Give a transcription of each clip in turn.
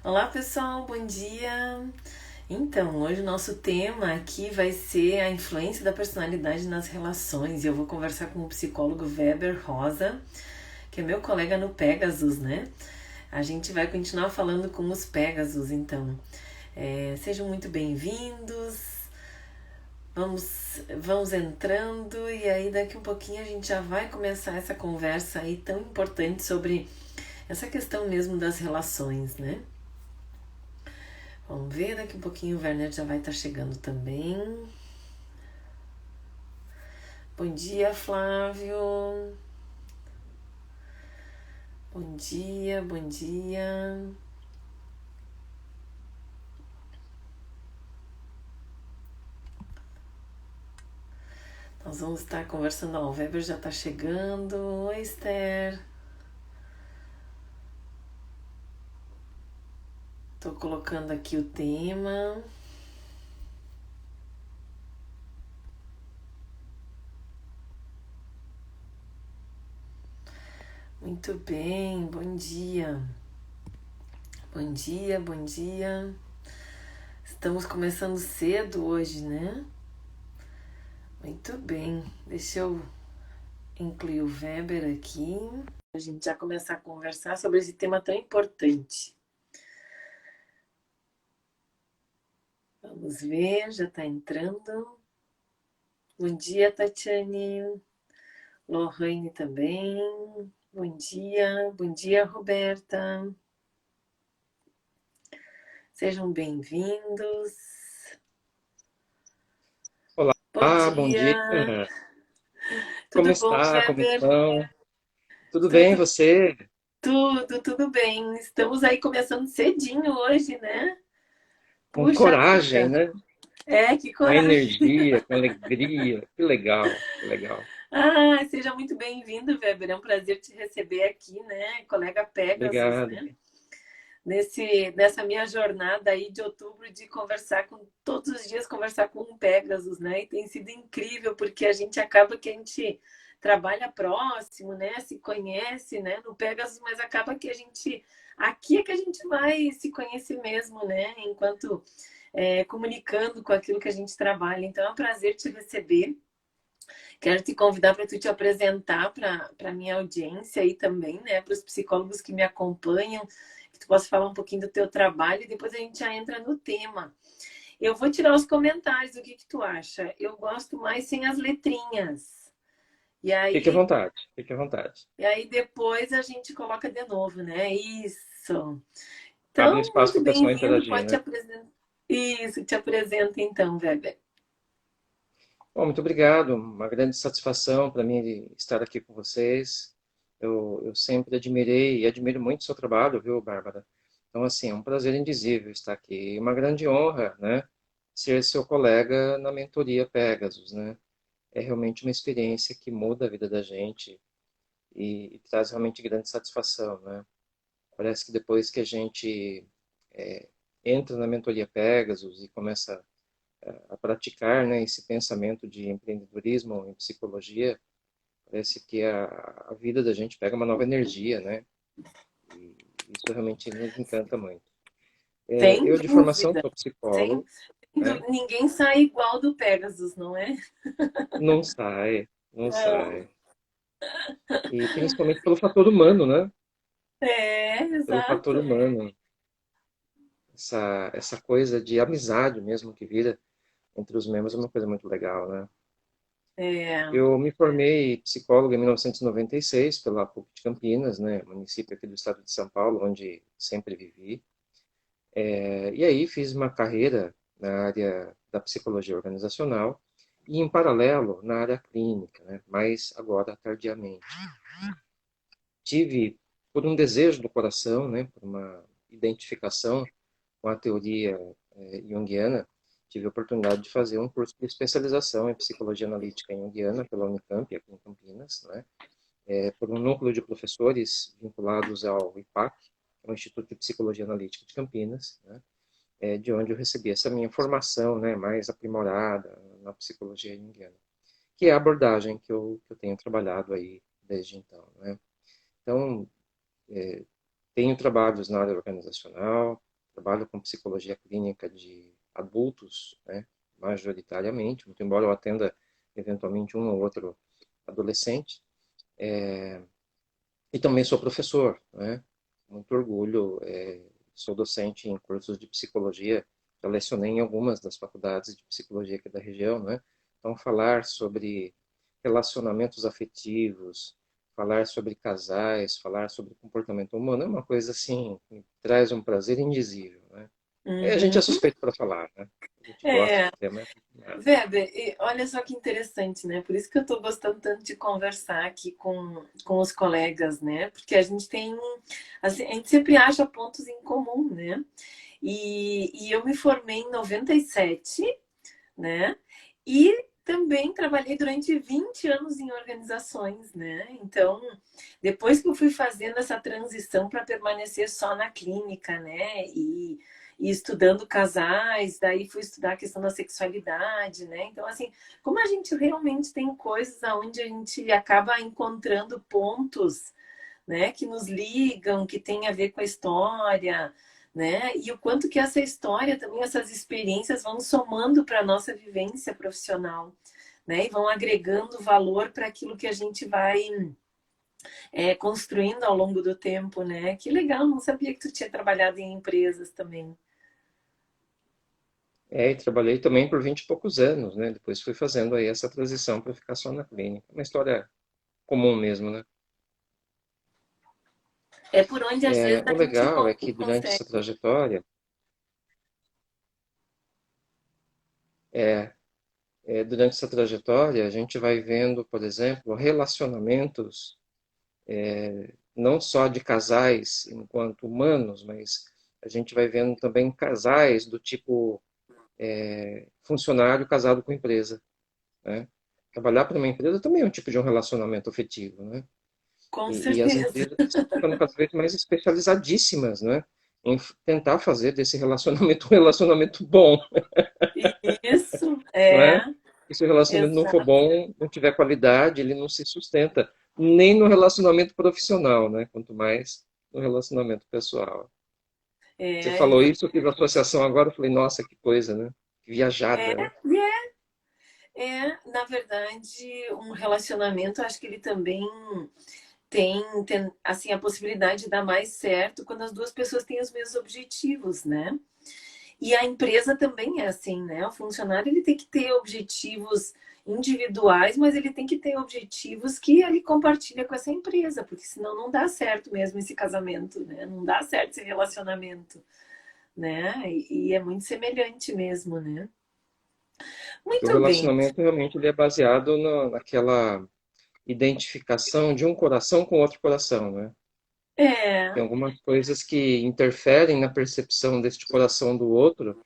Olá pessoal, bom dia! Então, hoje o nosso tema aqui vai ser a influência da personalidade nas relações e eu vou conversar com o psicólogo Weber Rosa, que é meu colega no Pegasus, né? A gente vai continuar falando com os Pegasus, então. Sejam muito bem-vindos, vamos entrando e aí daqui um pouquinho a gente já vai começar essa conversa aí tão importante sobre essa questão mesmo das relações, né? Vamos ver, daqui um pouquinho o Werner já vai estar chegando também. Bom dia, Flávio. Bom dia, bom dia. Nós vamos estar conversando. Ó, o Weber já está chegando. Oi, Esther. Estou colocando aqui o tema. Muito bem, bom dia. Bom dia, bom dia. Estamos começando cedo hoje, né? Muito bem. Deixa eu incluir o Weber aqui. A gente já começar a conversar sobre esse tema tão importante. Vamos ver, já está entrando. Bom dia, Tatiane. Lohane também. Bom dia, Roberta. Sejam bem-vindos. Bom Olá, bom dia. dia. Como Tudo bom, está? Como Weber? estão? Tudo bem, Tudo, você? tudo bem. Estamos aí começando cedinho hoje, né? Com Puxa coragem, vida. né? Que Com coragem. energia, com alegria. Que legal, que legal. Seja muito bem-vindo, Weber. É um prazer te receber aqui, né? Colega Pegasus, Obrigado. né? Nessa minha jornada aí de outubro de conversar com todos os dias conversar com um Pegasus, né? E tem sido incrível porque a gente acaba que a gente trabalha próximo, né? Se conhece, né? No Pegasus, mas acaba que a gente aqui é que a gente vai se conhecer mesmo, né? Enquanto comunicando com aquilo que a gente trabalha. Então é um prazer te receber. Quero te convidar para tu te apresentar para a minha audiência aí também, né? Para os psicólogos que me acompanham, que tu possa falar um pouquinho do teu trabalho e depois a gente já entra no tema. Eu vou tirar os comentários, o que que tu acha? Eu gosto mais sem as letrinhas. E Fique à aí, vontade, fique à vontade. e aí depois a gente coloca de novo, né? Isso. Abre um Então, espaço muito para o pessoal bem-vindo, interagir, pode te né? apresentar. Isso, te apresenta então, Weber. Bom, muito obrigado. Uma grande satisfação para mim estar aqui com vocês. Eu sempre admirei e admiro muito o seu trabalho, viu, Bárbara? Então, assim, é um prazer indizível estar aqui. E uma grande honra, né? Ser seu colega na mentoria Pegasus, né? É realmente uma experiência que muda a vida da gente e traz realmente grande satisfação, né? Parece que depois que a gente é, entra na mentoria Pegasus e começa a praticar, né, esse pensamento de empreendedorismo em psicologia, parece que a vida da gente pega uma nova energia, né? E isso realmente nos encanta muito. Sem Eu, de formação, dúvida. sou Sem, psicólogo, né? ninguém sai igual do Pegasus, não é? Não sai, não Não. sai. E principalmente pelo fator humano, né? Pelo fator Exato. humano. Essa coisa de amizade mesmo que vira entre os membros é uma coisa muito legal, né? É, Eu me formei psicólogo em 1996 pela PUC de Campinas, né, município aqui do estado de São Paulo, onde sempre vivi. E aí fiz uma carreira na área da psicologia organizacional e, em paralelo, na área clínica, né, mas agora tardiamente. Tive, por um desejo do coração, né, por uma identificação com a teoria junguiana, tive a oportunidade de fazer um curso de especialização em psicologia analítica junguiana pela Unicamp, aqui em Campinas, né, por um núcleo de professores vinculados ao IPAC, que é o Instituto de Psicologia Analítica de Campinas, né, de onde eu recebi essa minha formação, né, mais aprimorada na psicologia junguiana, que é a abordagem que eu tenho trabalhado aí desde então, né. Então, tenho trabalhos na área organizacional, trabalho com psicologia clínica de adultos, né, majoritariamente, muito embora eu atenda eventualmente um ou outro adolescente, e também sou professor, né, muito orgulho, sou docente em cursos de psicologia, já lecionei em algumas das faculdades de psicologia aqui da região, né, então falar sobre relacionamentos afetivos, falar sobre casais, falar sobre comportamento humano é uma coisa assim, que traz um prazer indizível, né? E a gente é Uhum. suspeito para falar, né? A gente gosta É, do tema, é apaixonado. Weber, e olha só que interessante, né? Por isso que eu estou gostando tanto de conversar aqui com os colegas, né? Porque a gente tem, assim, a gente sempre acha pontos em comum, né? E eu me formei em 97, né? E também trabalhei durante 20 anos em organizações, né? Então, depois que eu fui fazendo essa transição para permanecer só na clínica, né? E estudando casais, daí fui estudar a questão da sexualidade, né? Então, assim, como a gente realmente tem coisas onde a gente acaba encontrando pontos, né, que nos ligam, que tem a ver com a história, né? E o quanto que essa história também, essas experiências vão somando para a nossa vivência profissional, né? E vão agregando valor para aquilo que a gente vai construindo ao longo do tempo, né? Que legal, não sabia que tu tinha trabalhado em empresas também. E trabalhei também por 20 e poucos anos, né? Depois fui fazendo aí essa transição para ficar só na clínica. Uma história comum mesmo, né? É por onde às vezes O a gente legal é que durante essa consegue. trajetória, é, durante essa trajetória, a gente vai vendo, por exemplo, relacionamentos não só de casais enquanto humanos, mas a gente vai vendo também casais do tipo funcionário casado com empresa, né? Trabalhar para uma empresa também é um tipo de um relacionamento afetivo, né? Com E as certeza. empresas estão ficando cada vez mais especializadíssimas, né? Em tentar fazer desse relacionamento um relacionamento bom, Isso, não é? é, E se o relacionamento não for exato. bom, não tiver qualidade, ele não se sustenta. Nem no relacionamento profissional, né? Quanto mais no relacionamento pessoal. Você É, falou isso, eu fiz associação agora, eu falei, nossa, que coisa, né? Que é, viajada, né? na verdade, um relacionamento, acho que ele também tem assim, a possibilidade de dar mais certo quando as duas pessoas têm os mesmos objetivos, né? E a empresa também é assim, né? O funcionário ele tem que ter objetivos individuais, mas ele tem que ter objetivos que ele compartilha com essa empresa, porque senão não dá certo mesmo esse casamento, né? Não dá certo esse relacionamento, né? E é muito semelhante mesmo, né? Porque o Muito bem. relacionamento realmente ele é baseado naquela identificação de um coração com outro coração, né? É, Tem algumas coisas que interferem na percepção deste coração do outro,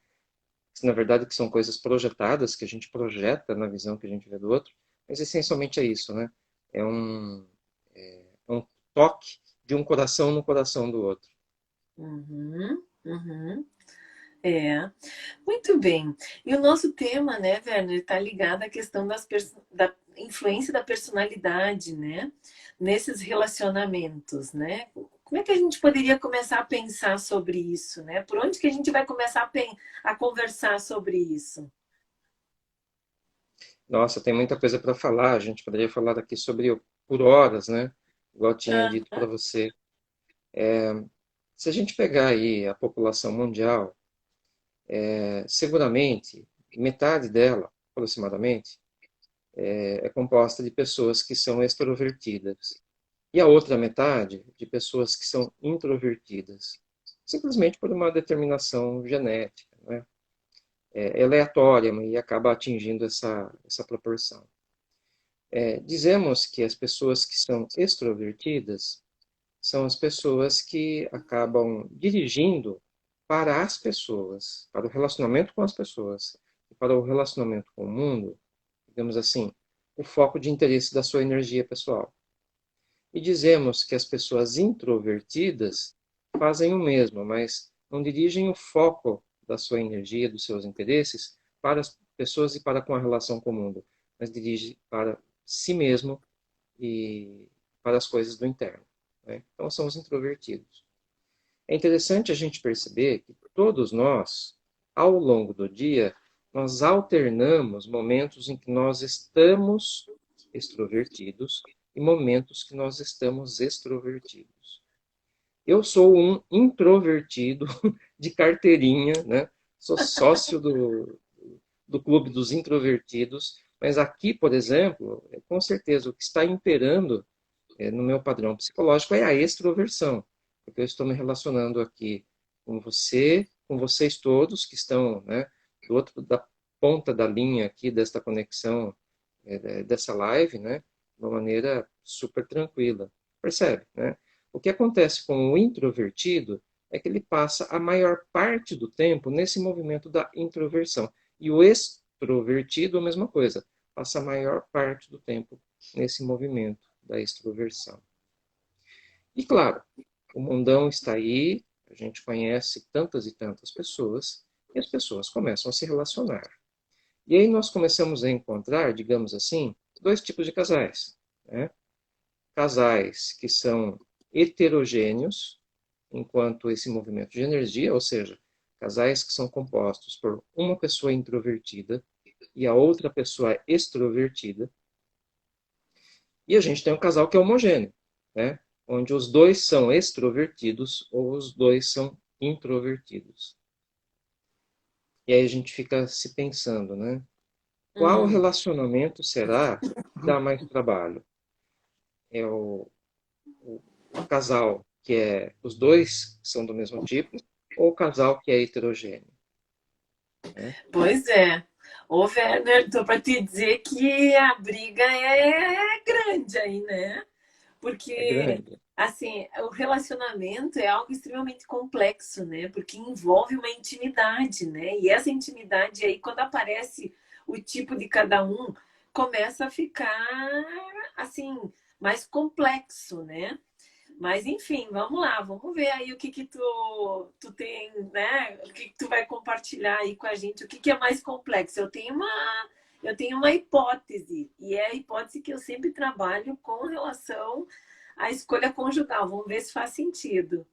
que na verdade que são coisas projetadas, que a gente projeta na visão que a gente vê do outro, mas essencialmente é isso, né? É um, é um toque de um coração no coração do outro. uhum, uhum. É, muito bem. E o nosso tema, né, Werner, está ligado à questão da influência da personalidade, né, nesses relacionamentos, né? Como é que a gente poderia começar a pensar sobre isso, né? Por onde que a gente vai começar a conversar sobre isso? Nossa, tem muita coisa para falar. A gente poderia falar aqui sobre por horas, né? Igual eu tinha Ah, dito para você. Se a gente pegar aí a população mundial, seguramente metade dela, aproximadamente, é composta de pessoas que são extrovertidas. E a outra metade de pessoas que são introvertidas, simplesmente por uma determinação genética, né? É aleatória e acaba atingindo essa proporção. Dizemos que as pessoas que são extrovertidas são as pessoas que acabam dirigindo para as pessoas, para o relacionamento com as pessoas e para o relacionamento com o mundo, digamos assim, o foco de interesse da sua energia pessoal. E dizemos que as pessoas introvertidas fazem o mesmo, mas não dirigem o foco da sua energia, dos seus interesses para as pessoas e para com a relação com o mundo, mas dirige para si mesmo e para as coisas do interno, né? Então são os introvertidos. É interessante a gente perceber que todos nós, ao longo do dia, nós alternamos momentos em que nós estamos extrovertidos e momentos que nós estamos extrovertidos. Eu sou um introvertido de carteirinha, né? Sou sócio do clube dos introvertidos, mas aqui, por exemplo, com certeza o que está imperando no meu padrão psicológico é a extroversão, porque eu estou me relacionando aqui com você, com vocês todos que estão, né, do outro da ponta da linha aqui desta conexão, dessa live, né, de uma maneira super tranquila. Percebe, né? O que acontece com o introvertido é que ele passa a maior parte do tempo nesse movimento da introversão. E o extrovertido, a mesma coisa, passa a maior parte do tempo nesse movimento da extroversão. E claro, o mundão está aí, a gente conhece tantas e tantas pessoas, e as pessoas começam a se relacionar. E aí nós começamos a encontrar, digamos assim, dois tipos de casais, né? Casais que são heterogêneos, enquanto esse movimento de energia, ou seja, casais que são compostos por uma pessoa introvertida e a outra pessoa extrovertida. E a gente tem um casal que é homogêneo, né? Onde os dois são extrovertidos ou os dois são introvertidos. E aí a gente fica se pensando, né? Qual Hum. relacionamento será que dá mais trabalho? É o casal que os dois são do mesmo tipo ou o casal que é heterogêneo? Né? Pois é. Ô, Werner, tô para te dizer que a briga é grande aí, né? É Porque, grande. assim, o relacionamento é algo extremamente complexo, né? Porque envolve uma intimidade, né? E essa intimidade aí, quando aparece o tipo de cada um, começa a ficar, assim, mais complexo, né? Mas enfim, vamos lá, vamos ver aí o que que tu tem, né? O que que tu vai compartilhar aí com a gente, o que que é mais complexo. Eu tenho uma hipótese, e é a hipótese que eu sempre trabalho com relação à escolha conjugal. Vamos ver se faz sentido.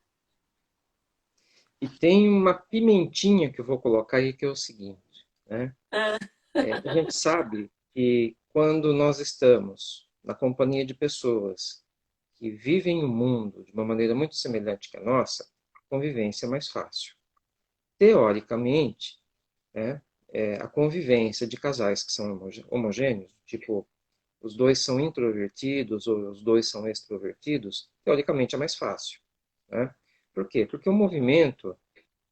E tem uma pimentinha que eu vou colocar aí que é o seguinte, né? Ah, A gente sabe que quando nós estamos na companhia de pessoas que vivem o mundo de uma maneira muito semelhante que a nossa, a convivência é mais fácil. Teoricamente, né, a convivência de casais que são homogêneos, tipo, os dois são introvertidos ou os dois são extrovertidos, teoricamente é mais fácil. Né? Por quê? Porque o movimento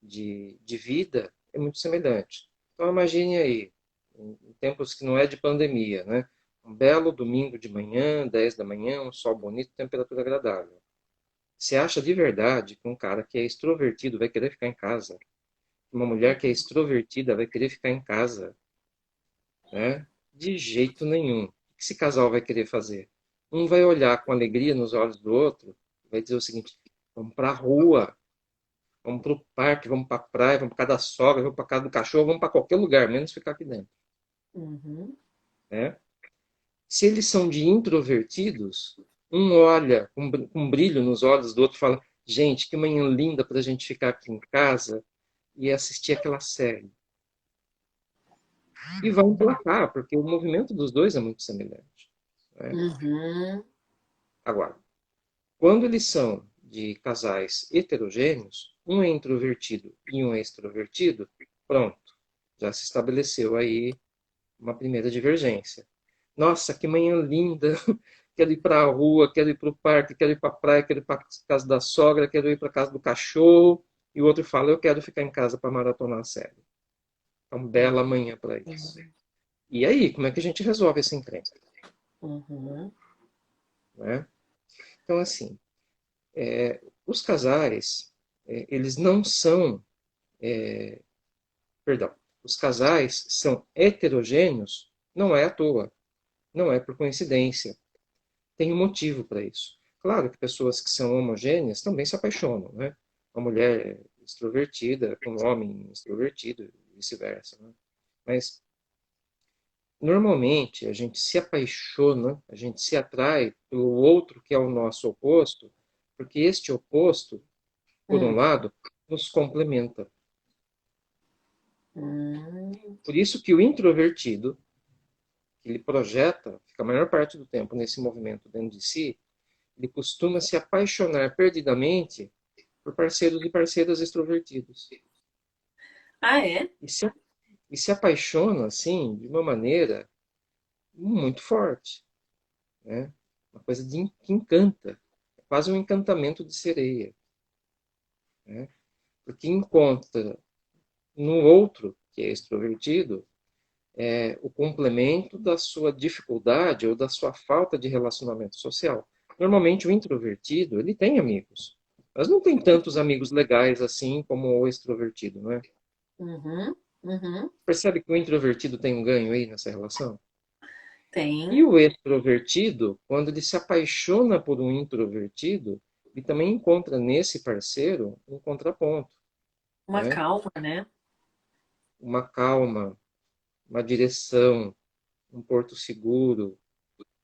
de vida é muito semelhante. Então, imagine aí, em tempos que não é de pandemia, né? Um belo domingo de manhã, 10 da manhã, um sol bonito, temperatura agradável. Você acha de verdade que um cara que é extrovertido vai querer ficar em casa? Uma mulher que é extrovertida vai querer ficar em casa? Né? De jeito nenhum. O que esse casal vai querer fazer? Um vai olhar com alegria nos olhos do outro, vai dizer o seguinte: vamos para a rua, vamos para o parque, vamos para a praia, vamos para casa da sogra, vamos para casa do cachorro, vamos para qualquer lugar, menos ficar aqui dentro. uhum. Né? Se eles são de introvertidos, um olha com um brilho nos olhos do outro e fala: gente, que manhã linda para a gente ficar aqui em casa e assistir aquela série. E vai emplacar, porque o movimento dos dois é muito semelhante. Né? Uhum. Agora, quando eles são de casais heterogêneos, um é introvertido e um é extrovertido, pronto, já se estabeleceu aí uma primeira divergência. Nossa, que manhã linda! Quero ir para a rua, quero ir para o parque, quero ir para a praia, quero ir para a casa da sogra, quero ir para a casa do cachorro. E o outro fala, eu quero ficar em casa para maratonar a série. É uma bela manhã para isso. E aí, como é que a gente resolve essa encrenca? Uhum. Né? Então, assim, os casais, eles não são, perdão, os casais são heterogêneos, não é à toa, não é por coincidência. Tem um motivo para isso. Claro que pessoas que são homogêneas também se apaixonam, né? Uma mulher extrovertida com um homem extrovertido e vice-versa. Né? Mas, normalmente, a gente se apaixona, a gente se atrai pelo outro que é o nosso oposto, porque este oposto por um Hum, lado, nos complementa. hum. Por isso que o introvertido, que ele projeta, fica a maior parte do tempo nesse movimento dentro de si, ele costuma se apaixonar perdidamente por parceiros e parceiras extrovertidos. Ah, é? E se, e se apaixona, assim, de uma maneira muito forte, né? Uma coisa que encanta. É quase um encantamento de sereia, né? Porque encontra no outro, que é extrovertido, o complemento da sua dificuldade ou da sua falta de relacionamento social. Normalmente o introvertido, ele tem amigos, mas não tem tantos amigos legais assim como o extrovertido, não é? Uhum, uhum. Percebe que o introvertido tem um ganho aí nessa relação? Tem E o extrovertido, quando ele se apaixona por um introvertido, ele também encontra nesse parceiro um contraponto, uma né? calma, né? Uma calma, uma direção, um porto seguro,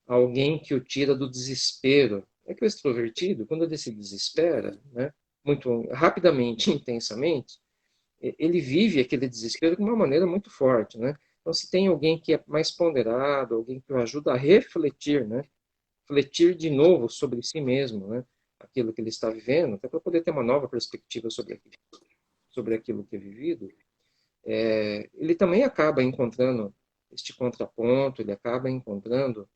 alguém que o tira do desespero. É que o extrovertido, quando ele se desespera, né, muito rapidamente, intensamente, ele vive aquele desespero de uma maneira muito forte, né? Então, se tem alguém que é mais ponderado, alguém que o ajuda a refletir, né, refletir de novo sobre si mesmo, né, aquilo que ele está vivendo, até para poder ter uma nova perspectiva sobre aquilo que é vivido, ele também acaba encontrando este contraponto, ele acaba encontrando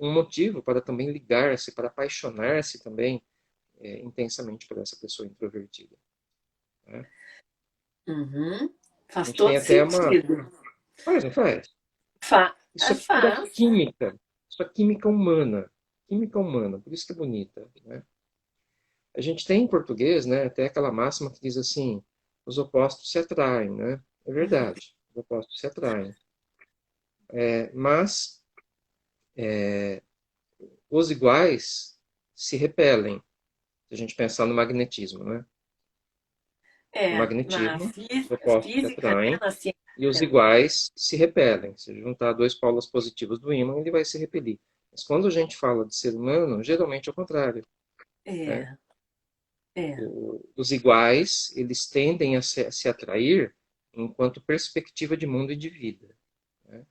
um motivo para também ligar-se, para apaixonar-se também intensamente por essa pessoa introvertida, né? Uhum. A Faz gente tem todo até uma... sentido. Faz, não faz? Isso é pura Faz. química. Isso é química humana. Química humana, por isso que é bonita, né? A gente tem em português, né, até aquela máxima que diz assim, os opostos se atraem, né? É Uhum. verdade, os opostos se atraem. Mas os iguais se repelem, se a gente pensar no magnetismo, né? No É, na magnetismo, os opostos se física, né? atraem Na ciência. e os iguais se repelem. Se juntar dois polos positivos do ímã, ele vai se repelir. Mas quando a gente fala de ser humano, geralmente é o contrário, né? É, é. Os iguais, eles tendem a se atrair enquanto perspectiva de mundo e de vida, né?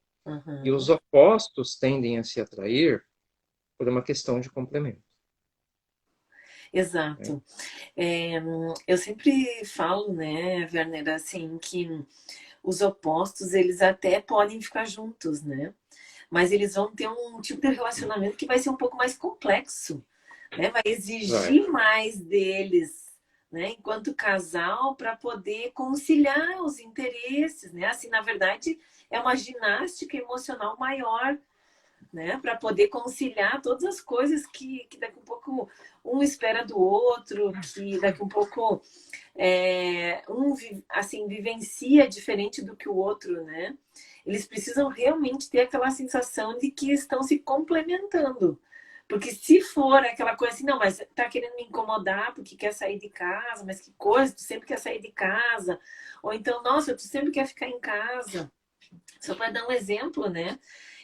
E os Uhum. opostos tendem a se atrair por uma questão de complemento, né? Exato. É, eu sempre falo, né, Werner, assim, que os opostos, eles até podem ficar juntos, né? Mas eles vão ter um tipo de relacionamento que vai ser um pouco mais complexo, né? Vai Vai. exigir mais deles, né? Enquanto casal, para poder conciliar os interesses, né? Assim, na verdade, é uma ginástica emocional maior, né? Para poder conciliar todas as coisas que daqui a um pouco um espera do outro, que daqui a um pouco um assim vivencia diferente do que o outro, né? Eles precisam realmente ter aquela sensação de que estão se complementando. Porque se for aquela coisa assim, não, mas tá querendo me incomodar porque quer sair de casa, mas que coisa, tu sempre quer sair de casa. Ou então, nossa, tu sempre quer ficar em casa. Só para dar um exemplo, né?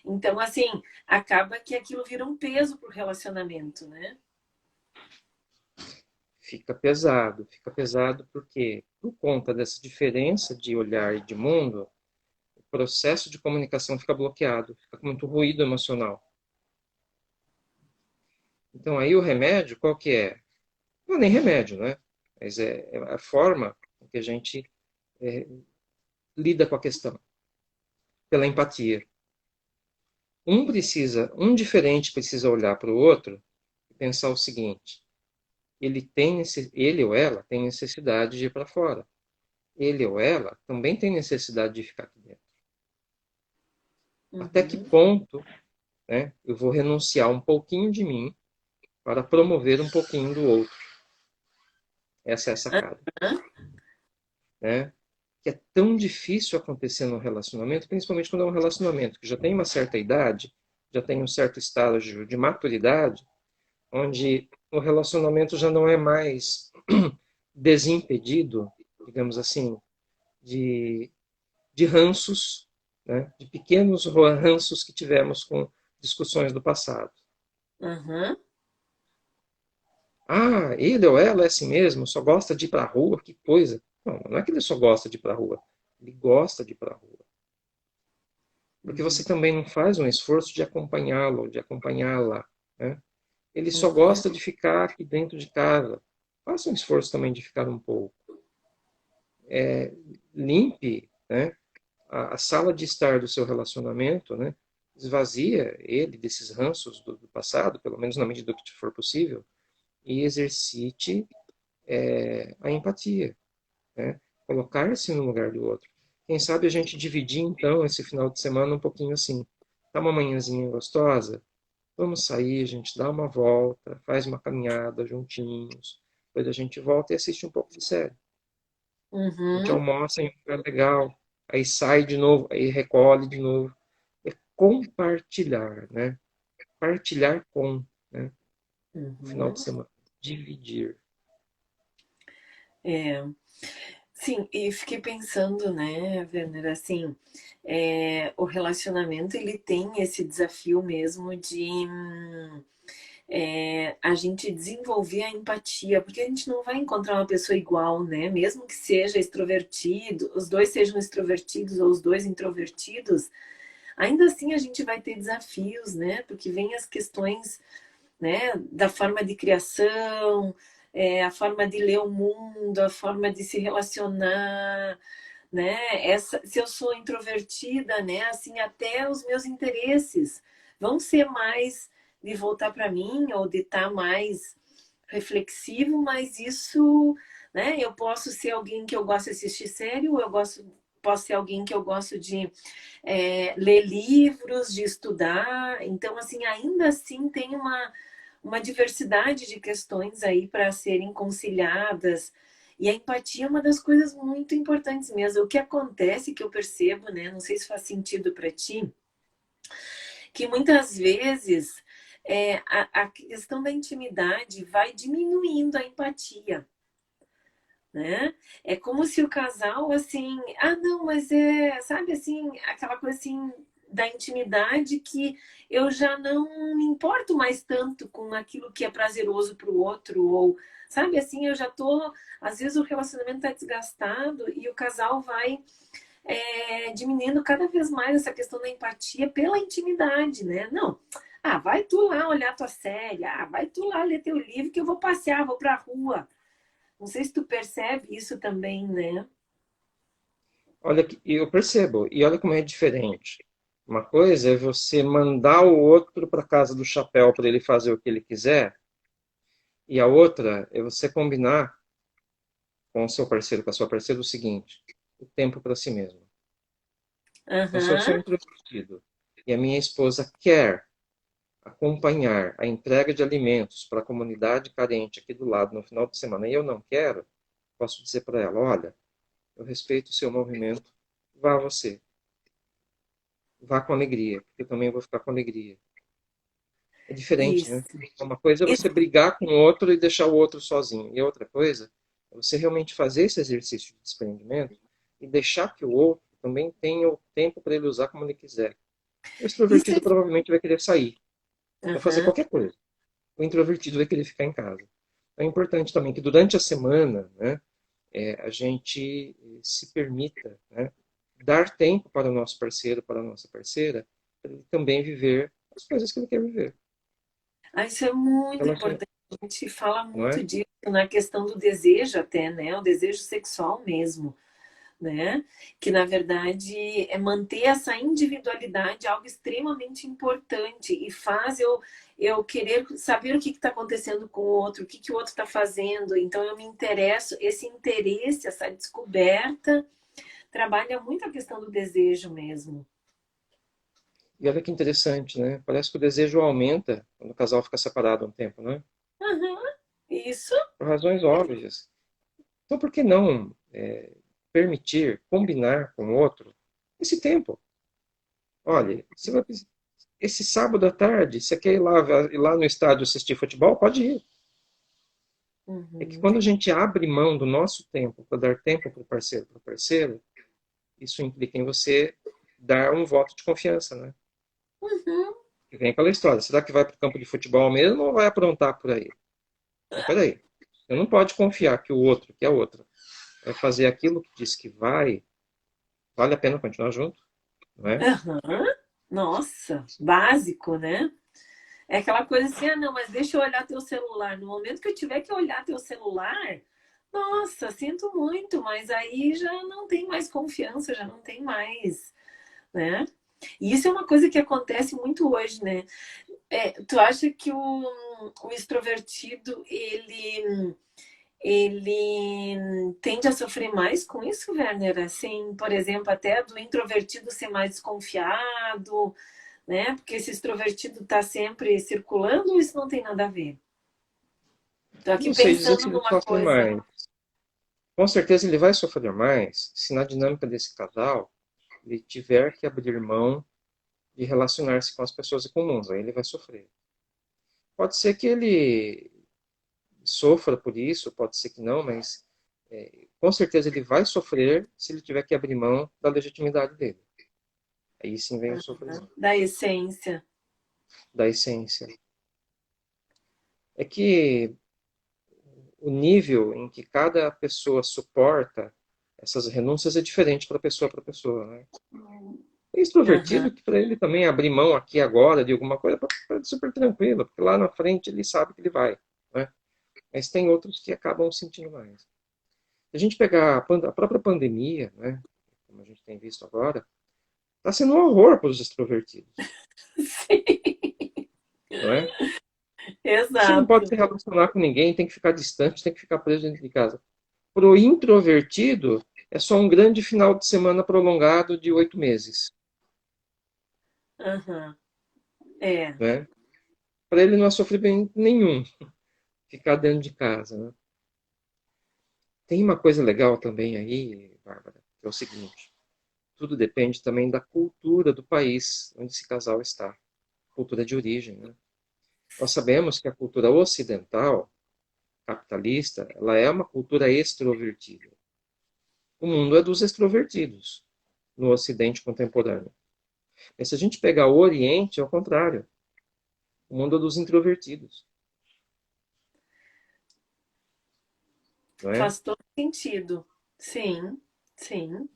Então, assim, acaba que aquilo vira um peso pro relacionamento, né? Fica pesado porque, por conta dessa diferença de olhar e de mundo, o processo de comunicação fica bloqueado, fica com muito ruído emocional. Então aí o remédio, qual que é? Não é nem remédio, né? Mas é a forma que a gente é, lida com a questão, pela empatia. Um diferente precisa olhar para o outro e pensar o seguinte: ele ou ela tem necessidade de ir para fora. Ele ou ela também tem necessidade de ficar aqui dentro. Até que Uhum. ponto, né, eu vou renunciar um pouquinho de mim para promover um pouquinho do outro? Essa é a sacada, Hã? né? Que é tão difícil acontecer no relacionamento, principalmente quando é um relacionamento que já tem uma certa idade, já tem um certo estágio de maturidade, onde o relacionamento já não é mais desimpedido, digamos assim, de, de ranços, né? De pequenos ranços que tivemos com discussões do passado. Uhum. Ah, ele ou ela é assim mesmo, só gosta de ir para a rua, que coisa. Não, não é que ele só gosta de ir para a rua. Ele gosta de ir para a rua. Porque você Uhum, também não faz um esforço de acompanhá-lo, de acompanhá-la, né? Ele só uhum, gosta de ficar aqui dentro de casa. Faça um esforço também de ficar um pouco. Limpe, né, a sala de estar do seu relacionamento, né? Esvazia ele desses ranços do passado, pelo menos na medida do que for possível, e exercite a empatia, né? Colocar-se no lugar do outro. Quem sabe a gente dividir então esse final de semana um pouquinho assim. Tá uma manhãzinha gostosa? Vamos sair, a gente dá uma volta, faz uma caminhada juntinhos, depois a gente volta e assiste um pouco de série. A gente uhum, almoça em um lugar legal, aí sai de novo, aí recolhe de novo. É compartilhar, né? Partilhar com, né? No final de uhum. semana. Dividir. É. Sim, e fiquei pensando, né, Werner, assim, o relacionamento ele tem esse desafio mesmo de a gente desenvolver a empatia, porque a gente não vai encontrar uma pessoa igual, né? Mesmo que seja extrovertido, os dois sejam extrovertidos ou os dois introvertidos, ainda assim a gente vai ter desafios, né? Porque vem as questões, né, da forma de criação, a forma de ler o mundo, a forma de se relacionar, né? Se eu sou introvertida, né? Assim, até os meus interesses vão ser mais de voltar para mim ou de estar mais reflexivo, mas isso, né? Eu posso ser alguém que eu gosto de assistir série, ou posso ser alguém que eu gosto de ler livros, de estudar. Então, assim, ainda assim tem uma diversidade de questões aí para serem conciliadas. E a empatia é uma das coisas muito importantes mesmo. O que acontece, que eu percebo, né? Não sei se faz sentido para ti, que muitas vezes a questão da intimidade vai diminuindo a empatia, né? É como se o casal, assim, não, mas sabe assim, aquela coisa assim da intimidade que eu já não me importo mais tanto com aquilo que é prazeroso para o outro, ou, sabe assim, eu já tô, às vezes o relacionamento tá desgastado e o casal vai diminuindo cada vez mais essa questão da empatia pela intimidade, né? Não, vai tu lá olhar tua série, vai tu lá ler teu livro que eu vou passear, vou pra rua. Não sei se tu percebe isso também, né? Olha, eu percebo, e olha como é diferente. Uma coisa é você mandar o outro para casa do chapéu para ele fazer o que ele quiser, e a outra é você combinar com o seu parceiro, com a sua parceira, o seguinte: o tempo para si mesmo. Então, se eu sou Aham. introvertido e a minha esposa quer acompanhar a entrega de alimentos para a comunidade carente aqui do lado no final de semana e eu não quero, posso dizer para ela: olha, eu respeito o seu movimento, vá você, vá com alegria, porque eu também vou ficar com alegria. É diferente, né? Isso. Uma coisa é você Isso. brigar com o outro e deixar o outro sozinho, e outra coisa é você realmente fazer esse exercício de desprendimento e deixar que o outro também tenha o tempo para ele usar como ele quiser. O Isso é. extrovertido provavelmente vai querer sair, vai fazer Aham. qualquer coisa. O introvertido vai querer ficar em casa. É importante também que durante a semana, né, a gente se permita, né, dar tempo para o nosso parceiro, para a nossa parceira, para ele também viver as coisas que ele quer viver. Isso é muito Relaciona, importante. A gente fala não muito é? disso na questão do desejo até, né? O desejo sexual mesmo, né? Que na verdade é manter essa individualidade algo extremamente importante e faz eu querer saber o que está acontecendo com o outro, o que o outro está fazendo. Então eu me interesso, esse interesse, essa descoberta trabalha muito a questão do desejo mesmo. E olha que interessante, né? Parece que o desejo aumenta quando o casal fica separado um tempo, né? Uhum, isso. Por razões óbvias. Então, por que não permitir combinar com o outro esse tempo? Olha, esse sábado à tarde, você quer ir lá no estádio assistir futebol? Pode ir. É que Uhum, quando a gente abre mão do nosso tempo para dar tempo para o parceiro, isso implica em você dar um voto de confiança, né? uhum. E vem aquela história, será que vai para o campo de futebol mesmo ou vai aprontar por aí? Então, peraí, eu não pode confiar que o outro, que é a outra, vai fazer aquilo que diz que vai, vale a pena continuar junto, não é? Aham. Nossa, básico, né? É aquela coisa assim, ah, não, mas deixa eu olhar teu celular. No momento que eu tiver que olhar teu celular, nossa, sinto muito, mas aí já não tem mais confiança, já não tem mais, né? E isso é uma coisa que acontece muito hoje, né? Tu acha que o extrovertido, ele tende a sofrer mais com isso, Werner? Assim, por exemplo, até do introvertido ser mais desconfiado, né? Porque esse extrovertido está sempre circulando, ou isso não tem nada a ver? Estou aqui Não sei dizer pensando se ele numa sofre coisa. mais. Com certeza ele vai sofrer mais se na dinâmica desse casal ele tiver que abrir mão de relacionar-se com as pessoas comuns, aí ele vai sofrer. Pode ser que ele sofra por isso, pode ser que não, mas com certeza ele vai sofrer se ele tiver que abrir mão da legitimidade dele. Aí sim vem o sofrimento, Da essência. da essência. É que o nível em que cada pessoa suporta essas renúncias é diferente para pessoa, né? Tem Aham, extrovertido que para ele também abrir mão aqui agora de alguma coisa é super tranquilo, porque lá na frente ele sabe que ele vai, né? Mas tem outros que acabam sentindo mais. Se a gente pegar a própria pandemia, né, como a gente tem visto agora, está sendo um horror para os extrovertidos, sim, não é? Você não pode exato. se relacionar com ninguém, tem que ficar distante, tem que ficar preso dentro de casa. Para o introvertido, é só um grande final de semana prolongado de 8 meses, Aham, é. né? Para ele não é sofrimento nenhum ficar dentro de casa, né? Tem uma coisa legal também aí, Bárbara, que é o seguinte: tudo depende também da cultura do país onde esse casal está, cultura de origem, né? Nós sabemos que a cultura ocidental, capitalista, ela é uma cultura extrovertida. O mundo é dos extrovertidos no Ocidente contemporâneo. Mas se a gente pegar o Oriente, é o contrário. O mundo é dos introvertidos, não é? Faz todo sentido. Sim, sim.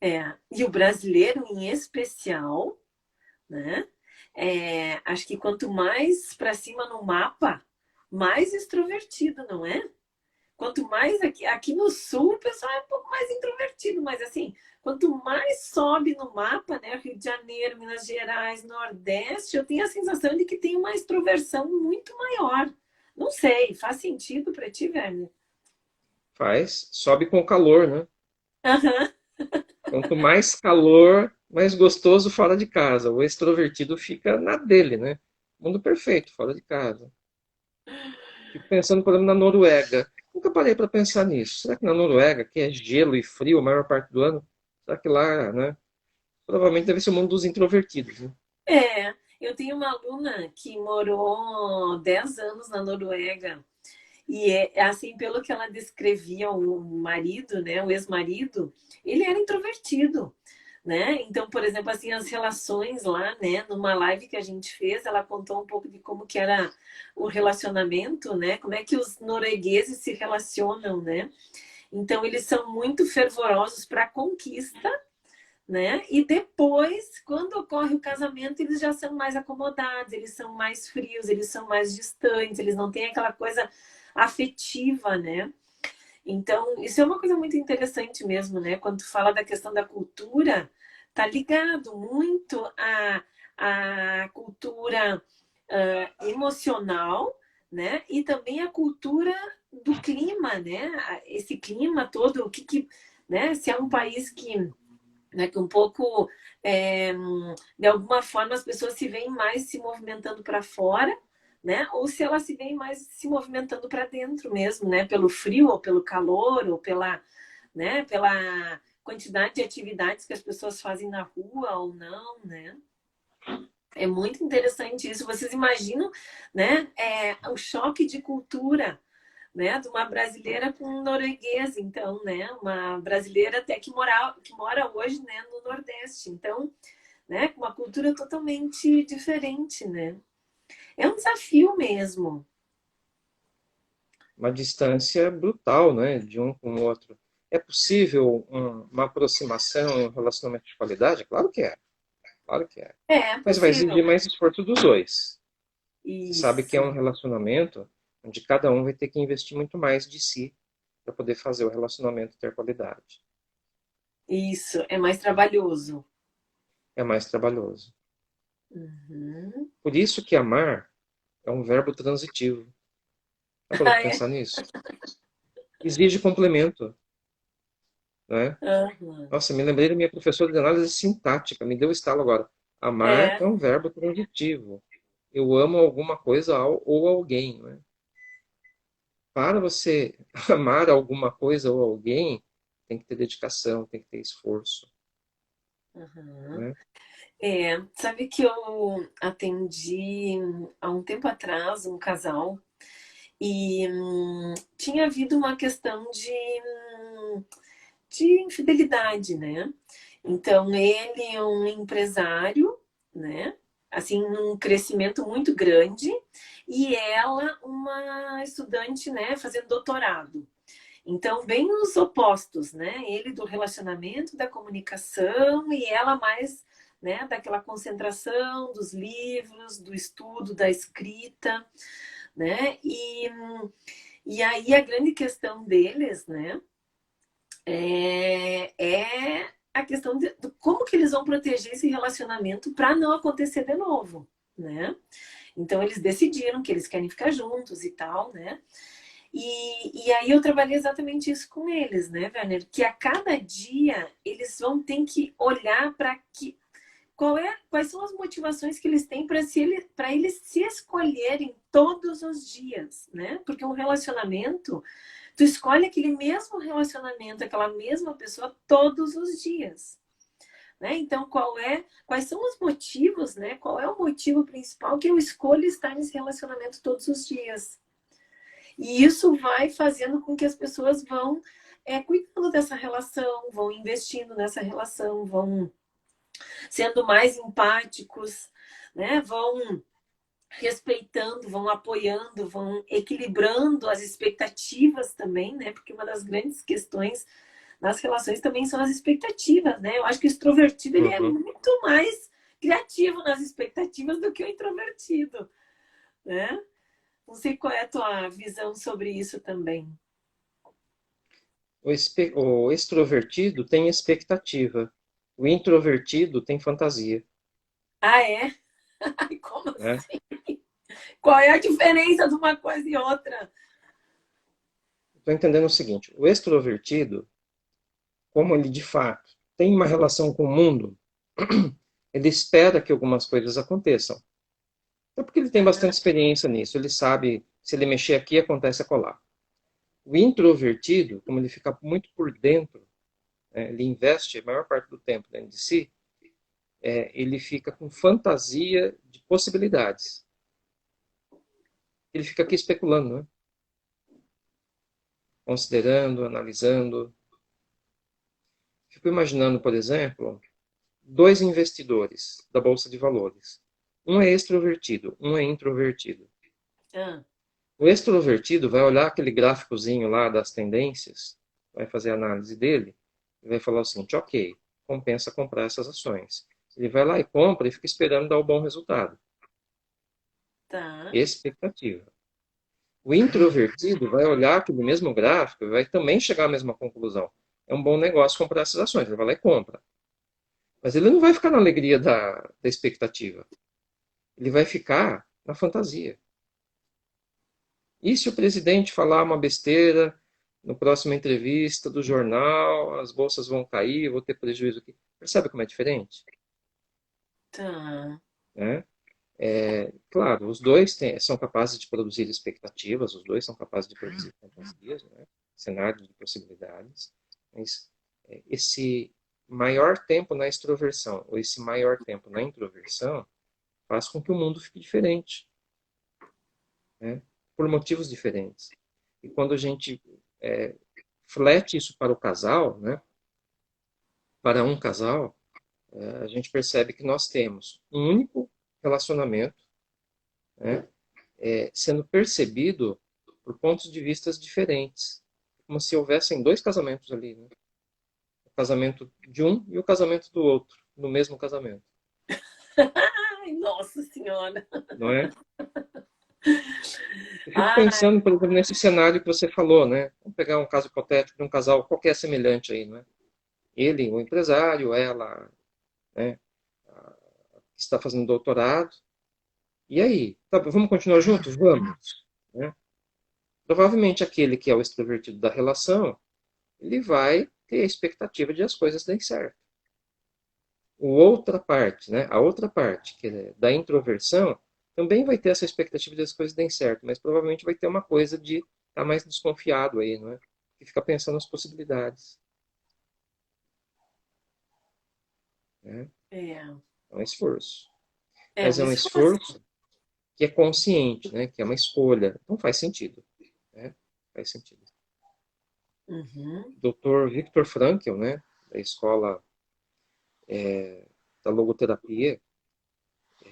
É. E o brasileiro, em especial, né? Acho que quanto mais para cima no mapa, mais extrovertido, não é? Quanto mais aqui no sul, o pessoal é um pouco mais introvertido, mas assim, quanto mais sobe no mapa, né? Rio de Janeiro, Minas Gerais, Nordeste, eu tenho a sensação de que tem uma extroversão muito maior. Não sei, faz sentido para ti, Werner? Faz, sobe com o calor, né? Aham, Quanto mais calor, mais gostoso fora de casa. O extrovertido fica na dele, né? Mundo perfeito, fora de casa. Fico pensando, por exemplo, na Noruega. Nunca parei para pensar nisso. Será que na Noruega, que é gelo e frio a maior parte do ano, será que lá, né? Provavelmente deve ser o mundo dos introvertidos, né? eu tenho uma aluna que morou 10 anos na Noruega. E assim, pelo que ela descrevia o marido, né, o ex-marido, ele era introvertido, né? Então, por exemplo, assim, as relações lá, né, numa live que a gente fez, ela contou um pouco de como que era o relacionamento, né? Como é que os noruegueses se relacionam, né? Então, eles são muito fervorosos para a conquista, né? E depois, quando ocorre o casamento, eles já são mais acomodados, eles são mais frios, eles são mais distantes, eles não têm aquela coisa afetiva, né? Então, isso é uma coisa muito interessante mesmo, né? Quando tu fala da questão da cultura, tá ligado muito à cultura emocional, né? E também a cultura do clima, né? Esse clima todo, né? Se é um país que um pouco, é, de alguma forma, as pessoas se veem mais se movimentando para fora, né? Ou se elas se veem mais se movimentando para dentro mesmo, né? Pelo frio, ou pelo calor, ou pela quantidade de atividades que as pessoas fazem na rua ou não, né? É muito interessante isso. Vocês imaginam, né? O choque de cultura, né, de uma brasileira com um norueguês, então, né, uma brasileira até que mora hoje, né, no Nordeste, então, né, com uma cultura totalmente diferente, né. É um desafio mesmo. uma distância brutal, né, de um com o outro. É possível uma aproximação, um relacionamento de qualidade? Claro que é, claro que é. É Mas vai exigir possível. mais esforço dos dois. Você sabe que é um Isso, relacionamento onde cada um vai ter que investir muito mais de si para poder fazer o relacionamento ter qualidade. isso. É mais trabalhoso. É mais trabalhoso. Uhum. Por isso que amar é um verbo transitivo. Já parou Ah, para é? pensar nisso? Exige complemento, né? Aham. Nossa, me lembrei da minha professora de análise sintática, me deu estalo agora. Amar É, é um verbo transitivo. Eu amo alguma coisa ou alguém, né? Para você amar alguma coisa ou alguém, tem que ter dedicação, tem que ter esforço, aham. né? Sabe que eu atendi há um tempo atrás um casal e tinha havido uma questão de infidelidade, né? Então, ele é um empresário, né? Assim, num crescimento muito grande, e ela, uma estudante, né, fazendo doutorado. Então, bem os opostos, né? Ele do relacionamento, da comunicação, e ela mais, né, daquela concentração dos livros, do estudo, da escrita, né? E aí a grande questão deles, né, é a questão de como que eles vão proteger esse relacionamento para não acontecer de novo, né? Então eles decidiram que eles querem ficar juntos e tal, né? E aí eu trabalhei exatamente isso com eles, né, Werner? Que a cada dia eles vão ter que olhar para que quais são as motivações que eles têm para eles se escolherem todos os dias, né? Porque um relacionamento, tu escolhe aquele mesmo relacionamento, aquela mesma pessoa todos os dias. Né? Então, quais são os motivos, né? Qual é o motivo principal que eu escolho estar nesse relacionamento todos os dias? E isso vai fazendo com que as pessoas vão cuidando dessa relação, vão investindo nessa relação, vão sendo mais empáticos, né? Vão respeitando, vão apoiando, vão equilibrando as expectativas também, né? Porque uma das grandes questões nas relações também são as expectativas, né? Eu acho que o extrovertido ele é Uhum. muito mais criativo nas expectativas do que o introvertido, né? Não sei qual é a tua visão sobre isso também. O extrovertido tem expectativa. O introvertido tem fantasia, Ah, é? Ai, como né? assim? Qual é a diferença de uma coisa e outra? Estou entendendo o seguinte: o extrovertido, como ele de fato tem uma relação com o mundo, ele espera que algumas coisas aconteçam. É porque ele tem bastante experiência nisso. Ele sabe se ele mexer aqui, acontece acolá. O introvertido, como ele fica muito por dentro, né, ele investe a maior parte do tempo dentro de si, ele fica com fantasia de possibilidades. Ele fica aqui especulando, né? Considerando, analisando. Fico imaginando, por exemplo, dois investidores da Bolsa de Valores. Um é extrovertido, um é introvertido. Ah, O extrovertido vai olhar aquele gráficozinho lá das tendências, vai fazer a análise dele e vai falar o seguinte: ok, compensa comprar essas ações. Ele vai lá e compra e fica esperando dar o bom resultado. tá. Expectativa. O introvertido vai olhar aquele mesmo gráfico e vai também chegar à mesma conclusão. É um bom negócio comprar essas ações. Ele vai lá e compra. Mas ele não vai ficar na alegria da expectativa. Ele vai ficar na fantasia. E se o presidente falar uma besteira no próximo entrevista do jornal, as bolsas vão cair, eu vou ter prejuízo aqui. Percebe como é diferente? Tá. Né? Claro, os dois são capazes de produzir expectativas, os dois são capazes de produzir fantasias, né? Cenários de possibilidades, mas esse maior tempo na extroversão ou esse maior tempo na introversão faz com que o mundo fique diferente, né? Por motivos diferentes. E quando a gente é, flete isso para o casal, né? Para um casal, a gente percebe que nós temos um único relacionamento, né? Sendo percebido por pontos de vistas diferentes. Como se houvessem dois casamentos ali, né? O casamento de um e o casamento do outro, no mesmo casamento. Ai, nossa senhora. Não é? Eu fico Ai, pensando, por exemplo, nesse cenário que você falou, né? Vamos pegar um caso hipotético de um casal qualquer semelhante aí, né? Ele, o empresário, ela, né? Que está fazendo doutorado. E aí? Tá, vamos continuar juntos? Vamos. Né? Provavelmente aquele que é o extrovertido da relação, ele vai ter a expectativa de as coisas darem certo. Outra parte, né? A outra parte, que é da introversão, também vai ter essa expectativa de as coisas darem certo, mas provavelmente vai ter uma coisa de estar mais desconfiado aí, não é? Que fica pensando nas possibilidades. Né? é, É um esforço. é Mas um é um esforço. esforço que é consciente, né? Que é uma escolha. Então faz sentido. Né? Faz sentido. Uhum, Dr. Viktor Frankl, né? Da escola da logoterapia,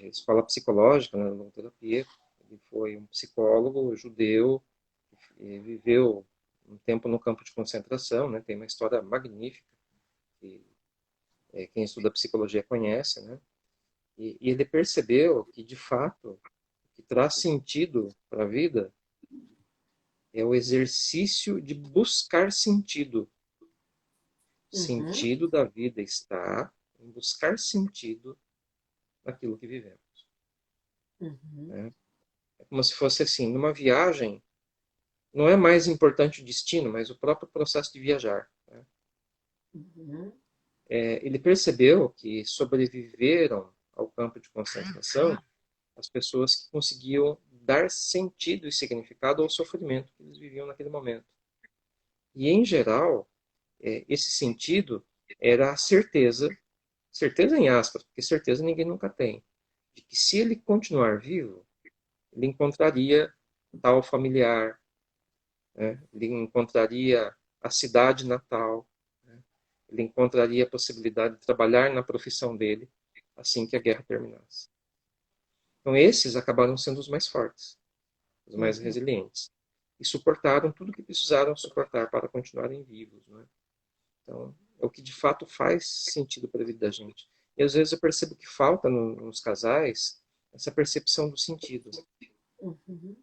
escola psicológica, né? Da logoterapia. Ele foi um psicólogo judeu, viveu um tempo no campo de concentração, né? Tem uma história magnífica que quem estuda psicologia conhece, né? E ele percebeu que, de fato, o que traz sentido para a vida é o exercício de buscar sentido. O uhum, sentido da vida está em buscar sentido naquilo que vivemos. uhum, Né? É como se fosse assim, numa viagem, não é mais importante o destino, mas o próprio processo de viajar. Né? uhum, Ele percebeu que sobreviveram ao campo de concentração as pessoas que conseguiam dar sentido e significado ao sofrimento que eles viviam naquele momento. E, em geral, esse sentido era a certeza, certeza em aspas, porque certeza ninguém nunca tem, de que se ele continuar vivo, ele encontraria tal familiar, né? Ele encontraria a cidade natal, né? Ele encontraria a possibilidade de trabalhar na profissão dele assim que a guerra terminasse. Então, esses acabaram sendo os mais fortes, os mais uhum. resilientes. E suportaram tudo o que precisaram suportar para continuarem vivos. Né? Então, é o que de fato faz sentido para a vida da gente. E às vezes eu percebo que falta nos casais essa percepção do sentido. Uhum.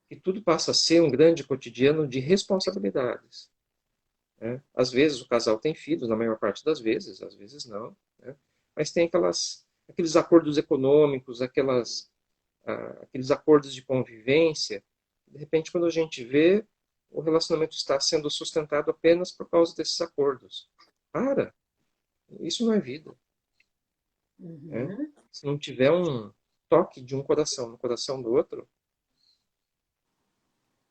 Que tudo passa a ser um grande cotidiano de responsabilidades. Né? Às vezes o casal tem filhos, na maior parte das vezes, às vezes não. Né? Mas tem aqueles acordos econômicos, aqueles acordos de convivência. De repente, quando a gente vê, o relacionamento está sendo sustentado apenas por causa desses acordos. Para! Isso não é vida. Né? Uhum. Se não tiver um toque de um coração no coração do outro,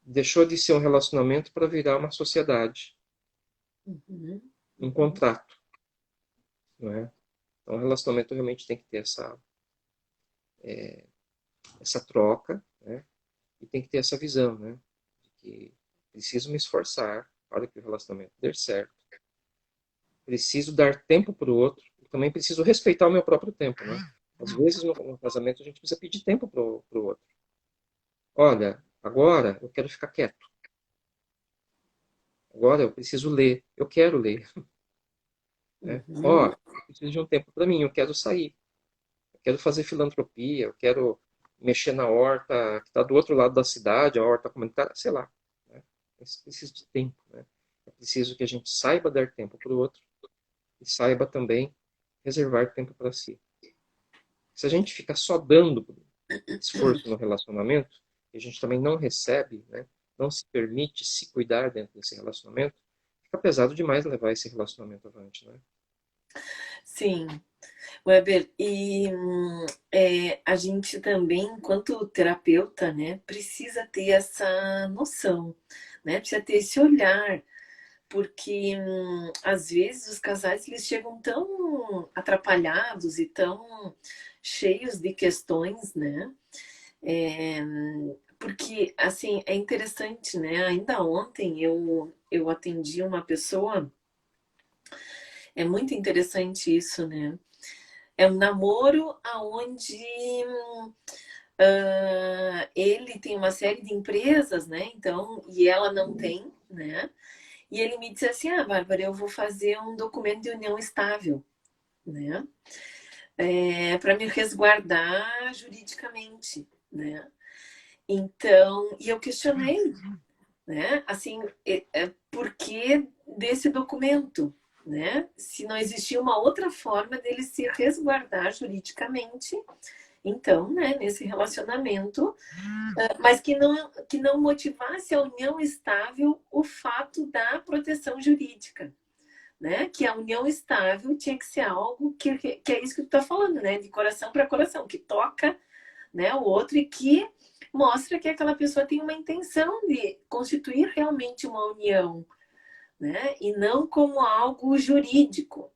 deixou de ser um relacionamento para virar uma sociedade, Uhum. um Uhum. contrato. Não é? Então, o relacionamento realmente tem que ter essa troca, né? E tem que ter essa visão, né? De que preciso me esforçar para que o relacionamento dê certo. Preciso dar tempo para o outro. E também preciso respeitar o meu próprio tempo, né? Às vezes, no casamento, a gente precisa pedir tempo para o outro. Olha, agora eu quero ficar quieto. Agora eu preciso ler. Eu quero ler. Né? Ó, Uhum. eu preciso de um tempo para mim. Eu quero sair. Eu quero fazer filantropia. Eu quero mexer na horta que está do outro lado da cidade, a horta comunitária, sei lá. Né? Eu preciso de tempo. Né? É preciso que a gente saiba dar tempo para o outro e saiba também reservar tempo para si. Se a gente fica só dando esforço no relacionamento, e a gente também não recebe, né, não se permite se cuidar dentro desse relacionamento, fica pesado demais levar esse relacionamento avante, né? Sim, Weber, e a gente também, enquanto terapeuta, né, precisa ter essa noção, né, precisa ter esse olhar, porque às vezes os casais eles chegam tão atrapalhados e tão cheios de questões, né, é, porque assim é interessante, né, ainda ontem eu atendi uma pessoa, é muito interessante isso, né, é um namoro aonde Ele tem uma série de empresas, né? Então, e ela não tem, né? E ele me disse assim: Bárbara, eu vou fazer um documento de união estável, né? Para me resguardar juridicamente, né? Então, e eu questionei, né? Assim, por que desse documento, né? Se não existia uma outra forma dele se resguardar juridicamente, então, né, nesse relacionamento, mas que não motivasse a união estável o fato da proteção jurídica, né? Que a união estável tinha que ser algo que é isso que tu está falando, né? De coração para coração, que toca, né, o outro e que mostra que aquela pessoa tem uma intenção de constituir realmente uma união, né? E não como algo jurídico.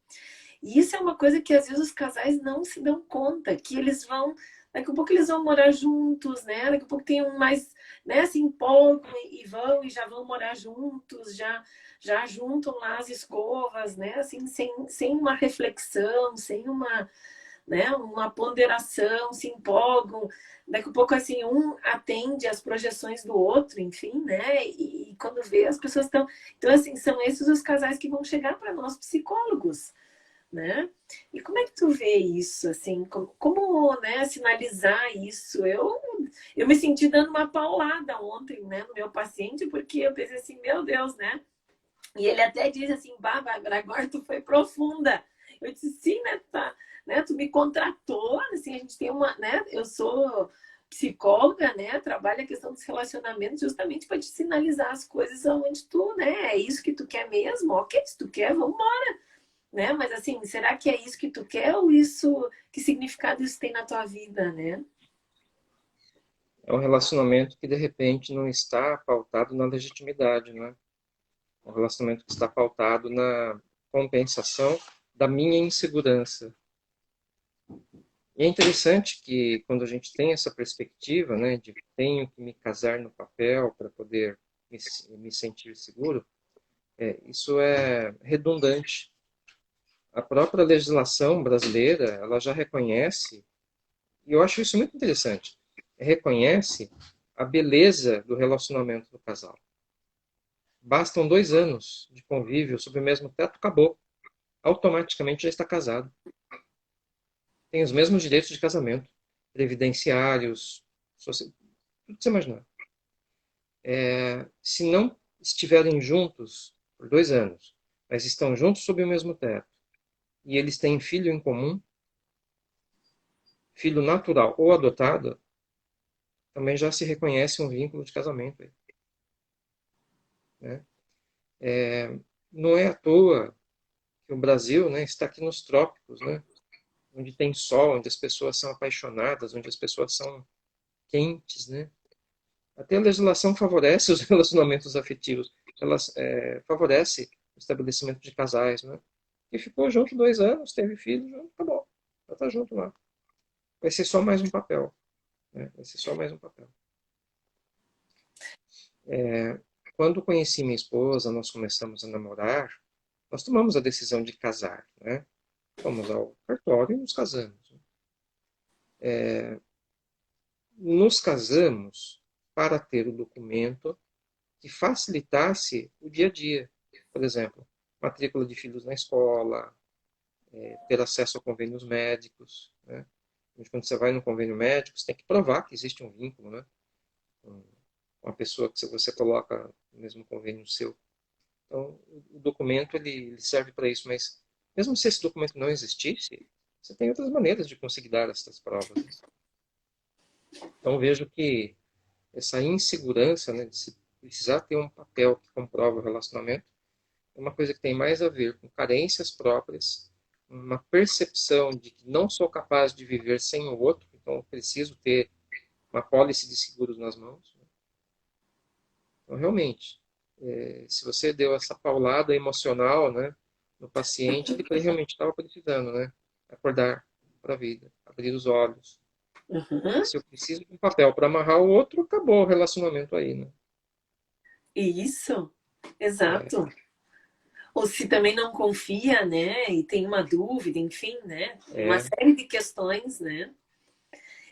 E isso é uma coisa que às vezes os casais não se dão conta, que eles vão, daqui a pouco eles vão morar juntos, né? Daqui a pouco tem um mais, né, se empolgam e vão e já vão morar juntos, já juntam lá as escovas, né? Assim, sem uma reflexão, sem uma, né, uma ponderação, se empolgam. Daqui a pouco, assim, um atende às projeções do outro, enfim, né? E quando vê, as pessoas estão. Então, assim, são esses os casais que vão chegar para nós psicólogos, né? E como é que tu vê isso, assim, como, né, sinalizar isso? Eu me senti dando uma paulada ontem, né, no meu paciente, porque eu pensei assim, meu Deus, né? E ele até diz assim, Bárbara, agora tu foi profunda. Eu disse, sim, né, tá, né, tu me contratou, assim, a gente tem uma, né, eu sou psicóloga, né, trabalho a questão dos relacionamentos justamente para te sinalizar as coisas onde tu, né, é isso que tu quer mesmo, ok, se tu quer, vamos, né? Mas assim, será que é isso que tu quer ou isso, que significado isso tem na tua vida, né? É um relacionamento que de repente não está pautado na legitimidade, né? É um relacionamento que está pautado na compensação da minha insegurança. E é interessante que quando a gente tem essa perspectiva, né, de tenho que me casar no papel para poder me sentir seguro, isso é redundante. A própria legislação brasileira, ela já reconhece, e eu acho isso muito interessante, reconhece a beleza do relacionamento do casal. Bastam 2 anos de convívio sob o mesmo teto, acabou. Automaticamente já está casado. Tem os mesmos direitos de casamento, previdenciários, tudo que você imaginar. Se não estiverem juntos por 2 anos, mas estão juntos sob o mesmo teto, e eles têm filho em comum, filho natural ou adotado, também já se reconhece um vínculo de casamento aí, né? Não é à toa que o Brasil, né, está aqui nos trópicos, né, onde tem sol, onde as pessoas são apaixonadas, onde as pessoas são quentes, né? Até a legislação favorece os relacionamentos afetivos, ela favorece o estabelecimento de casais, né? E ficou junto 2 anos, teve filho, junto, tá bom, já tá junto lá. Vai ser só mais um papel, né? Vai ser só mais um papel. Quando conheci minha esposa, nós começamos a namorar, nós tomamos a decisão de casar, né? Fomos ao cartório e nos casamos. Nos casamos para ter o documento que facilitasse o dia a dia. Por exemplo, matrícula de filhos na escola, ter acesso a convênios médicos, né? Quando você vai no convênio médico, você tem que provar que existe um vínculo, né? Uma pessoa que você coloca no mesmo convênio seu. Então, o documento ele serve para isso, mas mesmo se esse documento não existisse, você tem outras maneiras de conseguir dar essas provas, né? Então, vejo que essa insegurança, né, de se precisar ter um papel que comprova o relacionamento, é uma coisa que tem mais a ver com carências próprias, uma percepção de que não sou capaz de viver sem o outro, então preciso ter uma pólice de seguros nas mãos, né? Então, realmente, se você deu essa paulada emocional, né, no paciente, ele realmente estava precisando, né, acordar para a vida, abrir os olhos. Uhum. Se eu preciso de um papel para amarrar o outro, acabou o relacionamento aí, né? Isso, exato. Ou se também não confia, né? E tem uma dúvida, enfim, né? Uma É, série de questões, né?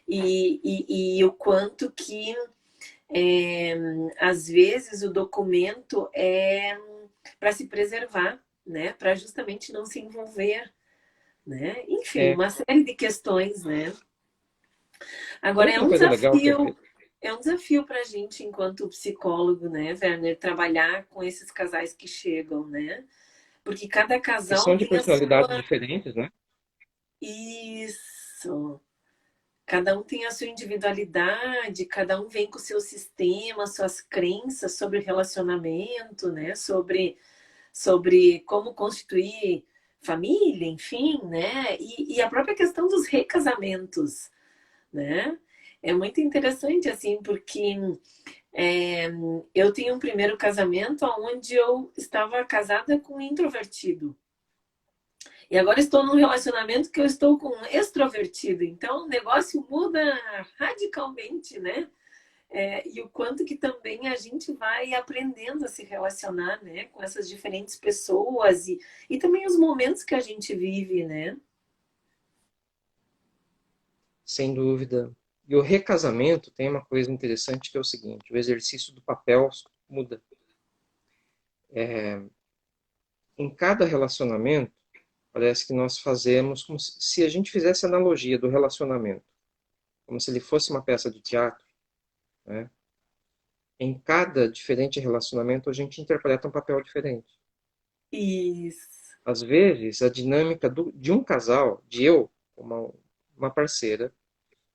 e o quanto que é, às vezes o documento é para se preservar, né? Para justamente não se envolver, né? Enfim, É, uma série de questões, né? Agora outra coisa legal que eu vejo. é um desafio para a gente, enquanto psicólogo, né, Werner, trabalhar com esses casais que chegam, né? Porque cada Que casal são de tem a personalidades sua. diferentes, né? Isso. Cada um tem a sua individualidade, cada um vem com o seu sistema, suas crenças sobre relacionamento, né? Sobre como constituir família, enfim, né? E a própria questão dos recasamentos, né? É muito interessante, assim, porque é, eu tinha um primeiro casamento onde eu estava casada com um introvertido. E agora estou num relacionamento que eu estou com um extrovertido. Então, o negócio muda radicalmente, né? E o quanto que também a gente vai aprendendo a se relacionar, né? Com essas diferentes pessoas e também os momentos que a gente vive, né? Sem dúvida. E o recasamento tem uma coisa interessante que é o seguinte: o exercício do papel muda. Em cada relacionamento, parece que nós fazemos como se a gente fizesse analogia do relacionamento, como se ele fosse uma peça de teatro, né? Em cada diferente relacionamento, a gente interpreta um papel diferente. Isso. Às vezes, a dinâmica de um casal, de eu, uma parceira,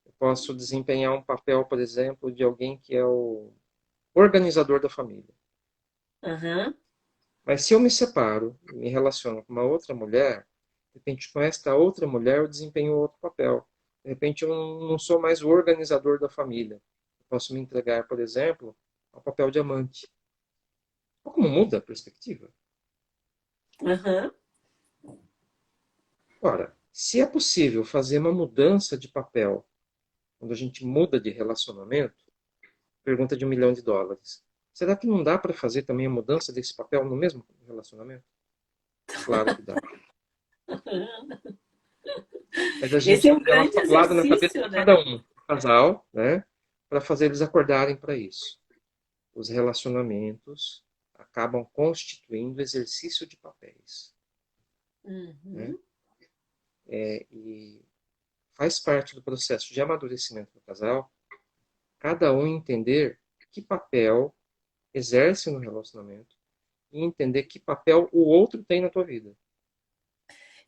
eu posso desempenhar um papel, por exemplo, de alguém que é o organizador da família. Aham. Mas se eu me separo e me relaciono com uma outra mulher, de repente com esta outra mulher eu desempenho outro papel. De repente eu não sou mais o organizador da família. Eu posso me entregar, por exemplo, ao papel de amante. Olha como muda a perspectiva. Aham. Ora, se é possível fazer uma mudança de papel quando a gente muda de relacionamento, pergunta de US$ 1 milhão. Será que não dá para fazer também a mudança desse papel no mesmo relacionamento? Claro que dá. Mas a Esse gente é tem um que dar uma grande paulada na cabeça exercício, de né? cada um, do casal, né? Para fazer eles acordarem para isso. Os relacionamentos acabam constituindo exercício de papéis, né? Uhum. E faz parte do processo de amadurecimento do casal cada um entender que papel exerce no relacionamento e entender que papel o outro tem na tua vida,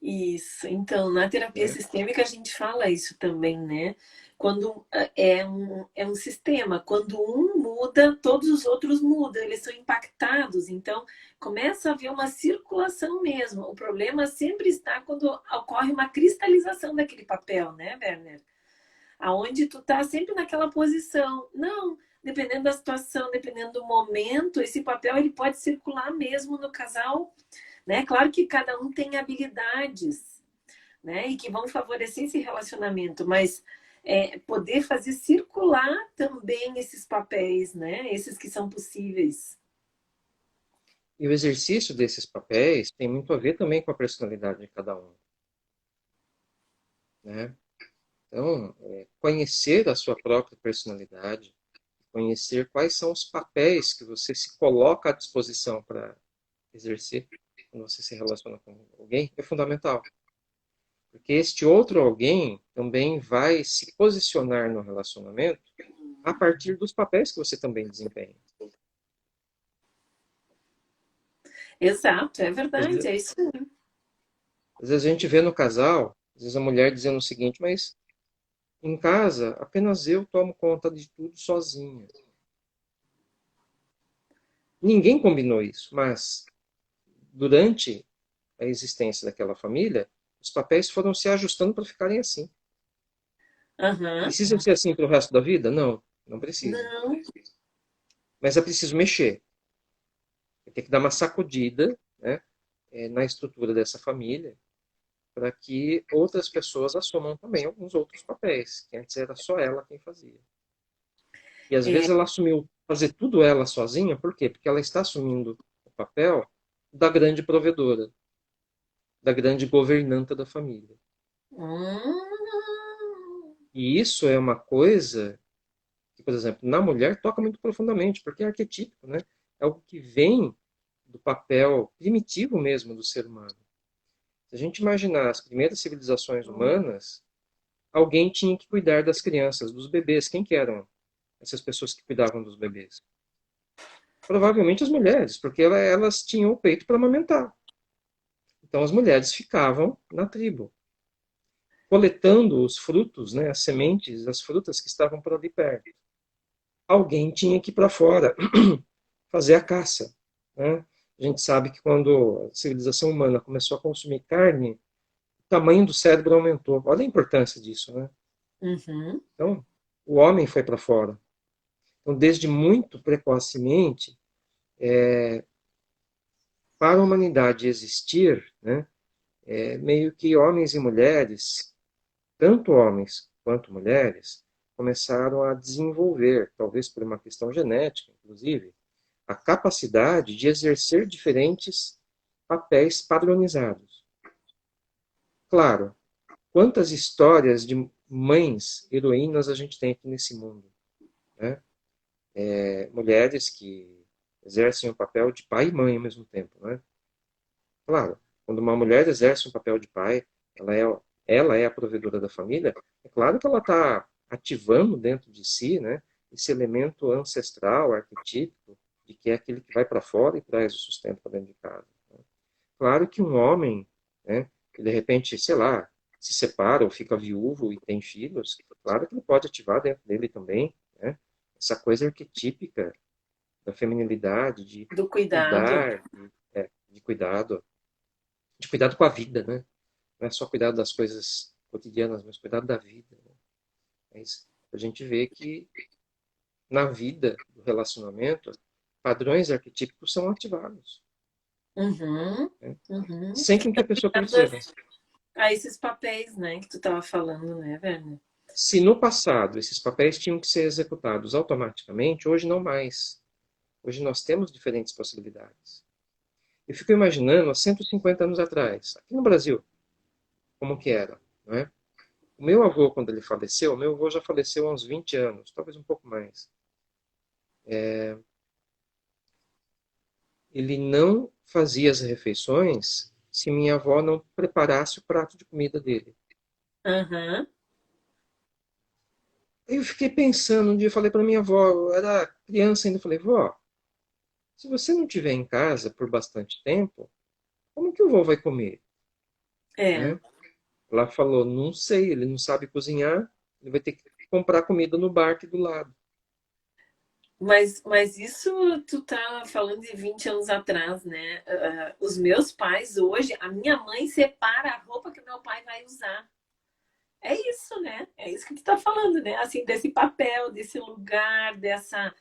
Isso. Então, na terapia né? sistêmica a gente fala isso também, né? Quando é um sistema, quando um muda, todos os outros mudam, eles são impactados. Então, começa a haver uma circulação mesmo. O problema sempre está quando ocorre uma cristalização daquele papel, né, Werner? Aonde tu tá sempre naquela posição. Não, dependendo da situação, dependendo do momento, esse papel ele pode circular mesmo no casal, né? Claro que cada um tem habilidades, né? E que vão favorecer esse relacionamento, mas poder fazer circular também esses papéis, né? Esses que são possíveis. E o exercício desses papéis tem muito a ver também com a personalidade de cada um, né? Então, conhecer a sua própria personalidade, conhecer quais são os papéis que você se coloca à disposição para exercer quando você se relaciona com alguém é fundamental. Porque este outro alguém também vai se posicionar no relacionamento a partir dos papéis que você também desempenha. Exato, é Às verdade, vezes, é isso aí. às vezes a gente vê no casal, às vezes a mulher dizendo o seguinte, mas em casa apenas eu tomo conta de tudo sozinha. Ninguém combinou isso, mas durante a existência daquela família, os papéis foram se ajustando para ficarem assim. Aham. Precisa ser assim para o resto da vida? Não, não precisa. Não, Mas é preciso mexer. Tem que dar uma sacudida, né, na estrutura dessa família para que outras pessoas assumam também alguns outros papéis, que antes era só ela quem fazia. E às vezes ela assumiu fazer tudo ela sozinha, por quê? Porque ela está assumindo o papel da grande provedora, da grande governanta da família. hum, E isso é uma coisa que, por exemplo, na mulher toca muito profundamente, porque é arquetípico, né? É algo que vem do papel primitivo mesmo do ser humano. Se a gente imaginar as primeiras civilizações humanas, alguém tinha que cuidar das crianças, dos bebês. Quem que eram essas pessoas que cuidavam dos bebês? Provavelmente as mulheres, porque elas tinham o peito para amamentar. Então as mulheres ficavam na tribo, coletando os frutos, né, as sementes, as frutas que estavam por ali perto. Alguém tinha que ir para fora fazer a caça. Né? A gente sabe que quando a civilização humana começou a consumir carne, o tamanho do cérebro aumentou. Olha a importância disso. Né? Uhum. Então, o homem foi para fora. Então, desde muito precocemente, para a humanidade existir, né, meio que homens e mulheres, tanto homens quanto mulheres, começaram a desenvolver, talvez por uma questão genética, inclusive, a capacidade de exercer diferentes papéis padronizados. Claro, quantas histórias de mães heroínas a gente tem aqui nesse mundo, né? Mulheres que exercem o papel de pai e mãe ao mesmo tempo, né? Claro, quando uma mulher exerce um papel de pai, ela é a provedora da família, é claro que ela está ativando dentro de si, né, esse elemento ancestral, arquetípico, de que é aquele que vai para fora e traz o sustento para dentro de casa. Né? Claro que um homem, né, que de repente, sei lá, se separa ou fica viúvo e tem filhos, claro que ele pode ativar dentro dele também, né, essa coisa arquetípica da feminilidade, Do de cuidado. cuidar, de cuidado com a vida, né? Não é só cuidar das coisas cotidianas, mas cuidar da vida. Né? É isso. A gente vê que na vida do relacionamento, padrões arquetípicos são ativados, Uhum. né? Uhum. Sem que a pessoa perceba. A esses papéis, né, que tu estava falando, né, Werner? Se no passado esses papéis tinham que ser executados automaticamente, hoje não mais. Hoje nós temos diferentes possibilidades. Eu fico imaginando há 150 anos atrás, aqui no Brasil, como que era, não é? O meu avô, quando ele faleceu, o meu avô já faleceu há uns 20 anos, talvez um pouco mais. Ele não fazia as refeições se minha avó não preparasse o prato de comida dele. Aham. Aí eu fiquei pensando, um dia eu falei para minha avó, eu era criança ainda, eu falei, vó, se você não estiver em casa por bastante tempo, como que o vô vai comer? É. Né? Ela falou, não sei, ele não sabe cozinhar, ele vai ter que comprar comida no bar aqui do lado. Mas isso tu tá falando de 20 anos atrás, né? Os meus pais hoje, a minha mãe separa a roupa que o meu pai vai usar. É isso, né? É isso que tu tá falando, né? Assim, desse papel, desse lugar, dessa,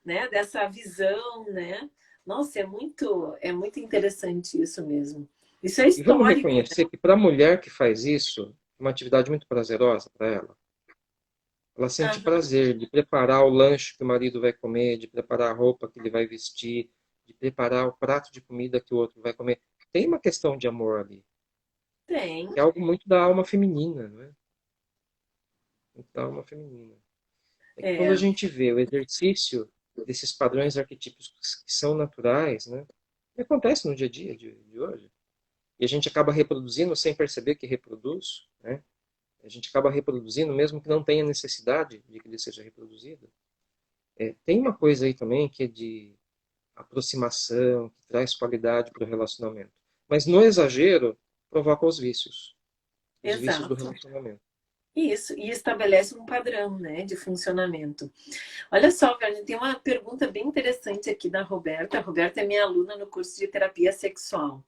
né, dessa visão, né? Nossa, é muito interessante isso mesmo. Isso é E vamos histórico, né? reconhecer que para a mulher que faz isso, é uma atividade muito prazerosa para ela. Ela sente Aham. prazer de preparar o lanche que o marido vai comer, de preparar a roupa que ele vai vestir, de preparar o prato de comida que o outro vai comer. Tem uma questão de amor ali, Tem, que é algo muito da alma feminina, não é? Muito da alma feminina. É que quando a é, gente vê o exercício desses padrões arquetípicos que são naturais, né? Que acontece no dia a dia de hoje, e a gente acaba reproduzindo sem perceber que reproduz, né? A gente acaba reproduzindo mesmo que não tenha necessidade de que ele seja reproduzido. Tem uma coisa aí também que é de aproximação, que traz qualidade para o relacionamento. Mas no exagero, provoca os vícios do exato. relacionamento. Isso, e estabelece um padrão, né, de funcionamento. Olha só, Werner, tem uma pergunta bem interessante aqui da Roberta. A Roberta é minha aluna no curso de terapia sexual.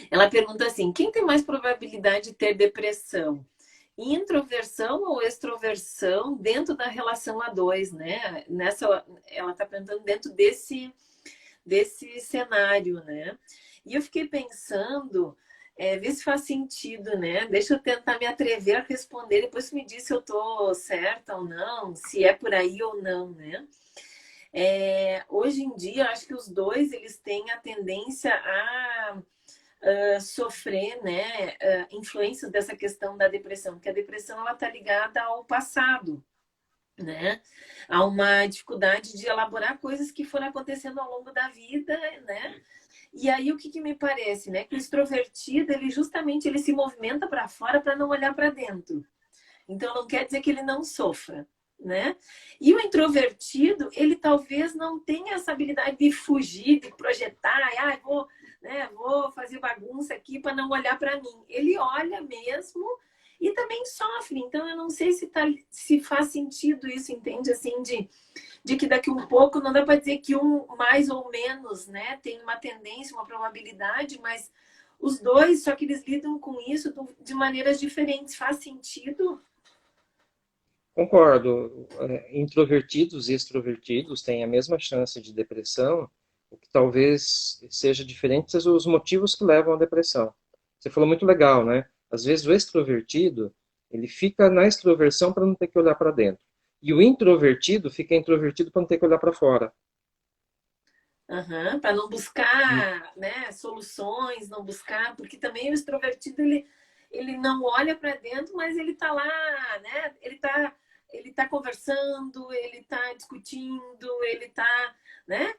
Ela pergunta assim: quem tem mais probabilidade de ter depressão? Introversão ou extroversão dentro da relação a dois, né? Nessa, ela está perguntando dentro desse cenário, né? E eu fiquei pensando, ver se faz sentido, né? Deixa eu tentar me atrever a responder, depois me diz se eu estou certa ou não, se é por aí ou não, né? Hoje em dia, acho que os dois eles têm a tendência sofrer, né, influências dessa questão da depressão, porque a depressão ela está ligada ao passado, né? Há uma dificuldade de elaborar coisas que foram acontecendo ao longo da vida, né? E aí o que, que me parece, né? Que o extrovertido, ele justamente ele se movimenta para fora para não olhar para dentro. Então não quer dizer que ele não sofra, né? E o introvertido, ele talvez não tenha essa habilidade de fugir, de projetar, ah, vou, né, vou fazer bagunça aqui para não olhar para mim. Ele olha mesmo e também sofre. Então eu não sei se faz sentido isso, entende? Assim, de que daqui um pouco não dá para dizer que um mais ou menos, né, tem uma tendência, uma probabilidade, mas os dois, só que eles lidam com isso de maneiras diferentes. Faz sentido? Concordo. Introvertidos e extrovertidos têm a mesma chance de depressão, o que talvez seja diferente os motivos que levam à depressão. Você falou muito legal, né? Às vezes o extrovertido, ele fica na extroversão para não ter que olhar para dentro. E o introvertido fica introvertido para não ter que olhar para fora. Uhum, para não buscar, né, soluções, não buscar, porque também o extrovertido ele não olha para dentro, mas ele está lá, né? Ele tá conversando, ele está discutindo, ele está, né?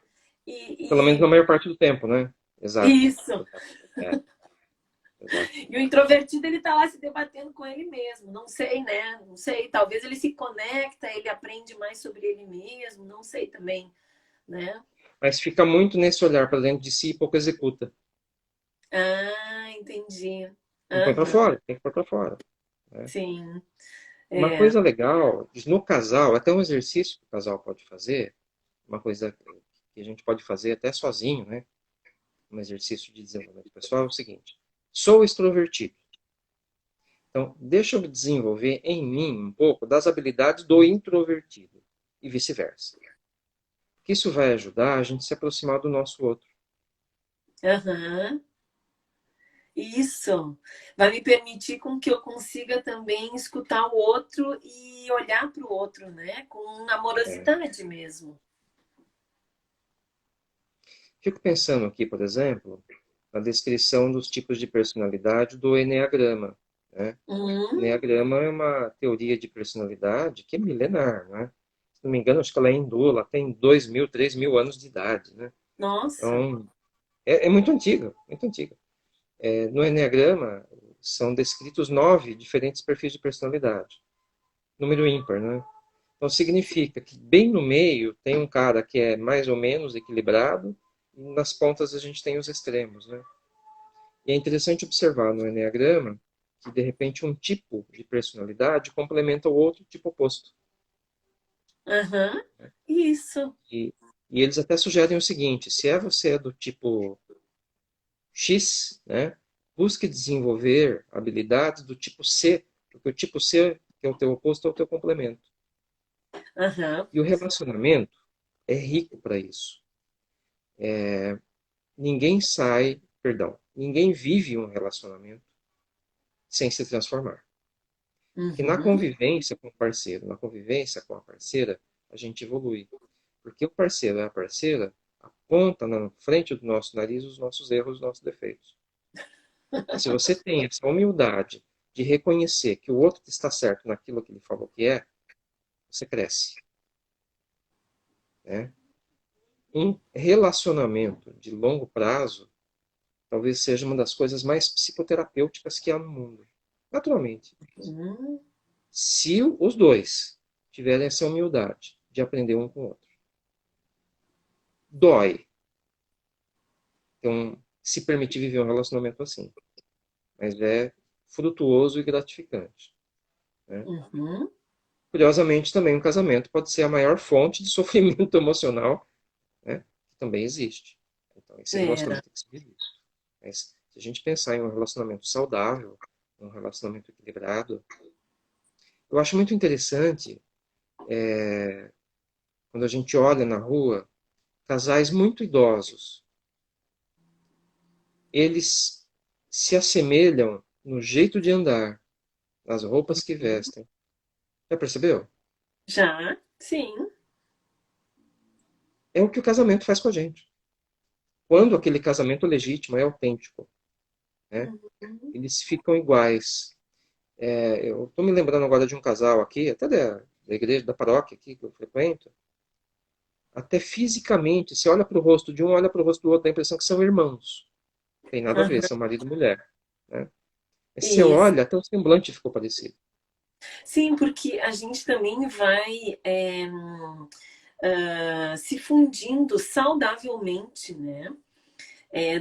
Pelo menos E, na maior parte do tempo, né? Exato. isso. Exato. É, exato. E o introvertido ele está lá se debatendo com ele mesmo. Não sei, né? Não sei. Talvez ele se conecta, ele aprende mais sobre ele mesmo. Não sei também, né? Mas fica muito nesse olhar para dentro de si e pouco executa. Ah, entendi. Não põe para Aham, fora, tem que pôr para fora. Né? sim. Uma É. coisa legal, no casal, até um exercício que o casal pode fazer, uma coisa que a gente pode fazer até sozinho, né? Um exercício de desenvolvimento pessoal é o seguinte: sou extrovertido. Então, deixa eu desenvolver em mim um pouco das habilidades do introvertido e vice-versa. Porque isso vai ajudar a gente a se aproximar do nosso outro. Aham. Isso. Vai me permitir com que eu consiga também escutar o outro e olhar para o outro, né? Com É. amorosidade mesmo. Fico pensando aqui, por exemplo, na descrição dos tipos de personalidade do Enneagrama. Né? O Hum, Enneagrama é uma teoria de personalidade que é milenar. Né? Se não me engano, acho que ela é hindu, ela tem 2.000, 3.000 anos de idade. Né? nossa. Então, é muito antiga, muito antiga. No Enneagrama, são descritos 9 diferentes perfis de personalidade. Número ímpar, né? Então, significa que bem no meio tem um cara que é mais ou menos equilibrado e nas pontas a gente tem os extremos, né? E é interessante observar no Enneagrama que, de repente, um tipo de personalidade complementa o outro tipo oposto. Aham. Isso. E, e eles até sugerem o seguinte: se você é do tipo X, né, busque desenvolver habilidades do tipo C, porque o tipo C, que é o teu oposto, é o teu complemento. Aham. E o relacionamento é rico para isso. Ninguém sai, perdão, ninguém vive um relacionamento sem se transformar. Que na Uhum. convivência com o parceiro, na convivência com a parceira, a gente evolui. Porque o parceiro e a parceira aponta na frente do nosso nariz os nossos erros, os nossos defeitos. E se você tem essa humildade de reconhecer que o outro está certo naquilo que ele falou que é, você cresce. Né? Um relacionamento de longo prazo talvez seja uma das coisas mais psicoterapêuticas que há no mundo. Naturalmente. Hum. Se os dois tiverem essa humildade de aprender um com o outro. Dói. Então, se permitir viver um relacionamento assim. Mas é frutuoso e gratificante. Né? Uhum. Curiosamente, também um casamento pode ser a maior fonte de sofrimento emocional, né? Que também existe. Então, esse É. relacionamento tem que ser vivido. Mas se a gente pensar em um relacionamento saudável, um relacionamento equilibrado, eu acho muito interessante quando a gente olha na rua casais muito idosos. Eles se assemelham no jeito de andar, nas roupas que vestem. Já percebeu? Já? Sim. É o que o casamento faz com a gente. Quando aquele casamento é legítimo, é autêntico. né? Uhum. Eles ficam iguais. Eu estou me lembrando agora de um casal aqui, até da igreja, da paróquia aqui que eu frequento. Até fisicamente, você olha para o rosto de um, olha para o rosto do outro, dá a impressão que são irmãos. Tem nada a ver, Aham. são marido e mulher, né? Mas você Isso. olha, até o semblante ficou parecido. Sim, porque a gente também vai se fundindo saudavelmente, né?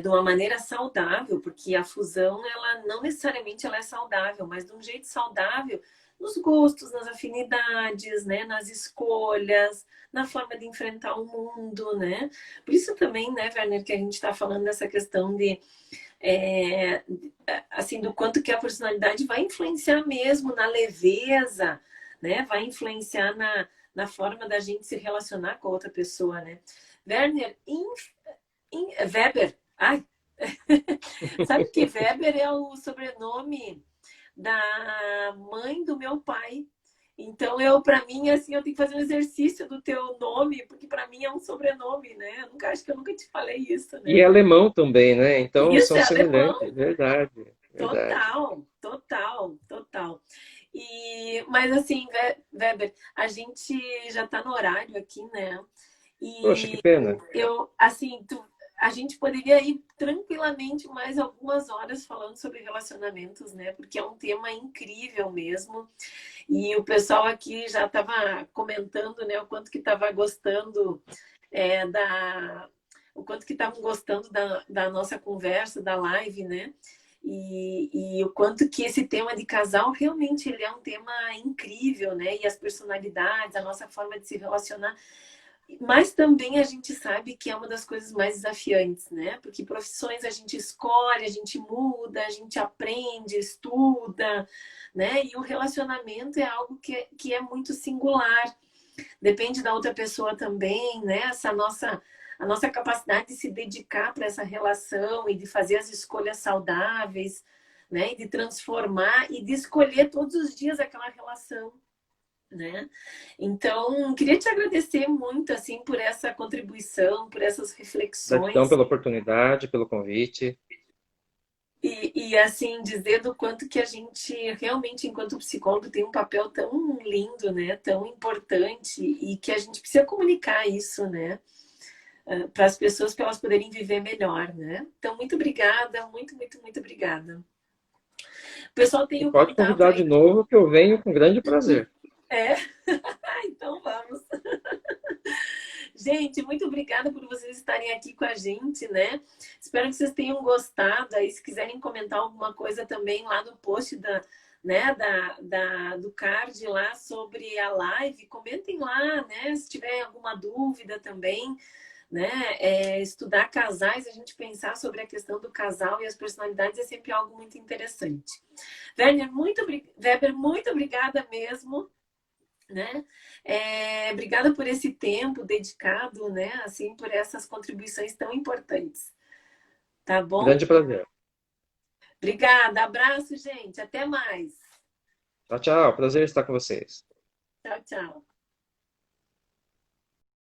De uma maneira saudável, porque a fusão, ela não necessariamente ela é saudável, mas de um jeito saudável nos gostos, nas afinidades, né, nas escolhas, na forma de enfrentar o mundo, né? Por isso também, né, Werner, que a gente está falando dessa questão de é, assim, do quanto que a personalidade vai influenciar mesmo na leveza, né? Vai influenciar na forma da gente se relacionar com a outra pessoa, né? Werner, Weber, ai, sabe que Weber é o sobrenome da mãe do meu pai. Então, para mim, assim, eu tenho que fazer um exercício do teu nome, porque para mim é um sobrenome, né? Eu nunca, acho que eu nunca te falei isso, E é né? alemão também, né? Então Isso são é semelhantes, alemão. verdade, verdade. Total, total, total. Mas assim, Weber, a gente já está no horário aqui, né? Poxa, que E pena. assim, a gente poderia ir tranquilamente mais algumas horas falando sobre relacionamentos, né? Porque é um tema incrível mesmo. E o pessoal aqui já estava comentando, né, o quanto que estava gostando é, da, o quanto que estavam gostando da nossa conversa, da live, né? E o quanto que esse tema de casal realmente ele é um tema incrível, né? E as personalidades, a nossa forma de se relacionar. Mas também a gente sabe que é uma das coisas mais desafiantes, né? Porque profissões a gente escolhe, a gente muda, a gente aprende, estuda, né? E o relacionamento é algo que é muito singular. Depende da outra pessoa também, né? A nossa capacidade de se dedicar para essa relação e de fazer as escolhas saudáveis, né? E de transformar e de escolher todos os dias aquela relação, né? Então, queria te agradecer muito assim por essa contribuição, por essas Gratidão reflexões pela oportunidade, pelo convite. assim dizer do quanto que a gente realmente, enquanto psicólogo, tem um papel tão lindo, né? Tão importante e que a gente precisa comunicar isso, né? Para as pessoas para elas poderem viver melhor, né? Então, muito obrigada, muito, muito, muito obrigada. O pessoal tem E o pode contato convidar de aí. novo que eu venho com grande prazer. É, então vamos. Gente, muito obrigada por vocês estarem aqui com a gente, né? Espero que vocês tenham gostado. Aí, se quiserem comentar alguma coisa também lá no post né, do card lá sobre a live, comentem lá, né? Se tiver alguma dúvida também, né? Estudar casais, a gente pensar sobre a questão do casal e as personalidades é sempre algo muito interessante. Weber, muito obrigada mesmo, né? Obrigada por esse tempo dedicado, né? Assim, por essas contribuições tão importantes. Tá bom? Grande prazer. Obrigada, abraço, gente. Até mais. Tchau, tchau. Prazer estar com vocês. Tchau, tchau.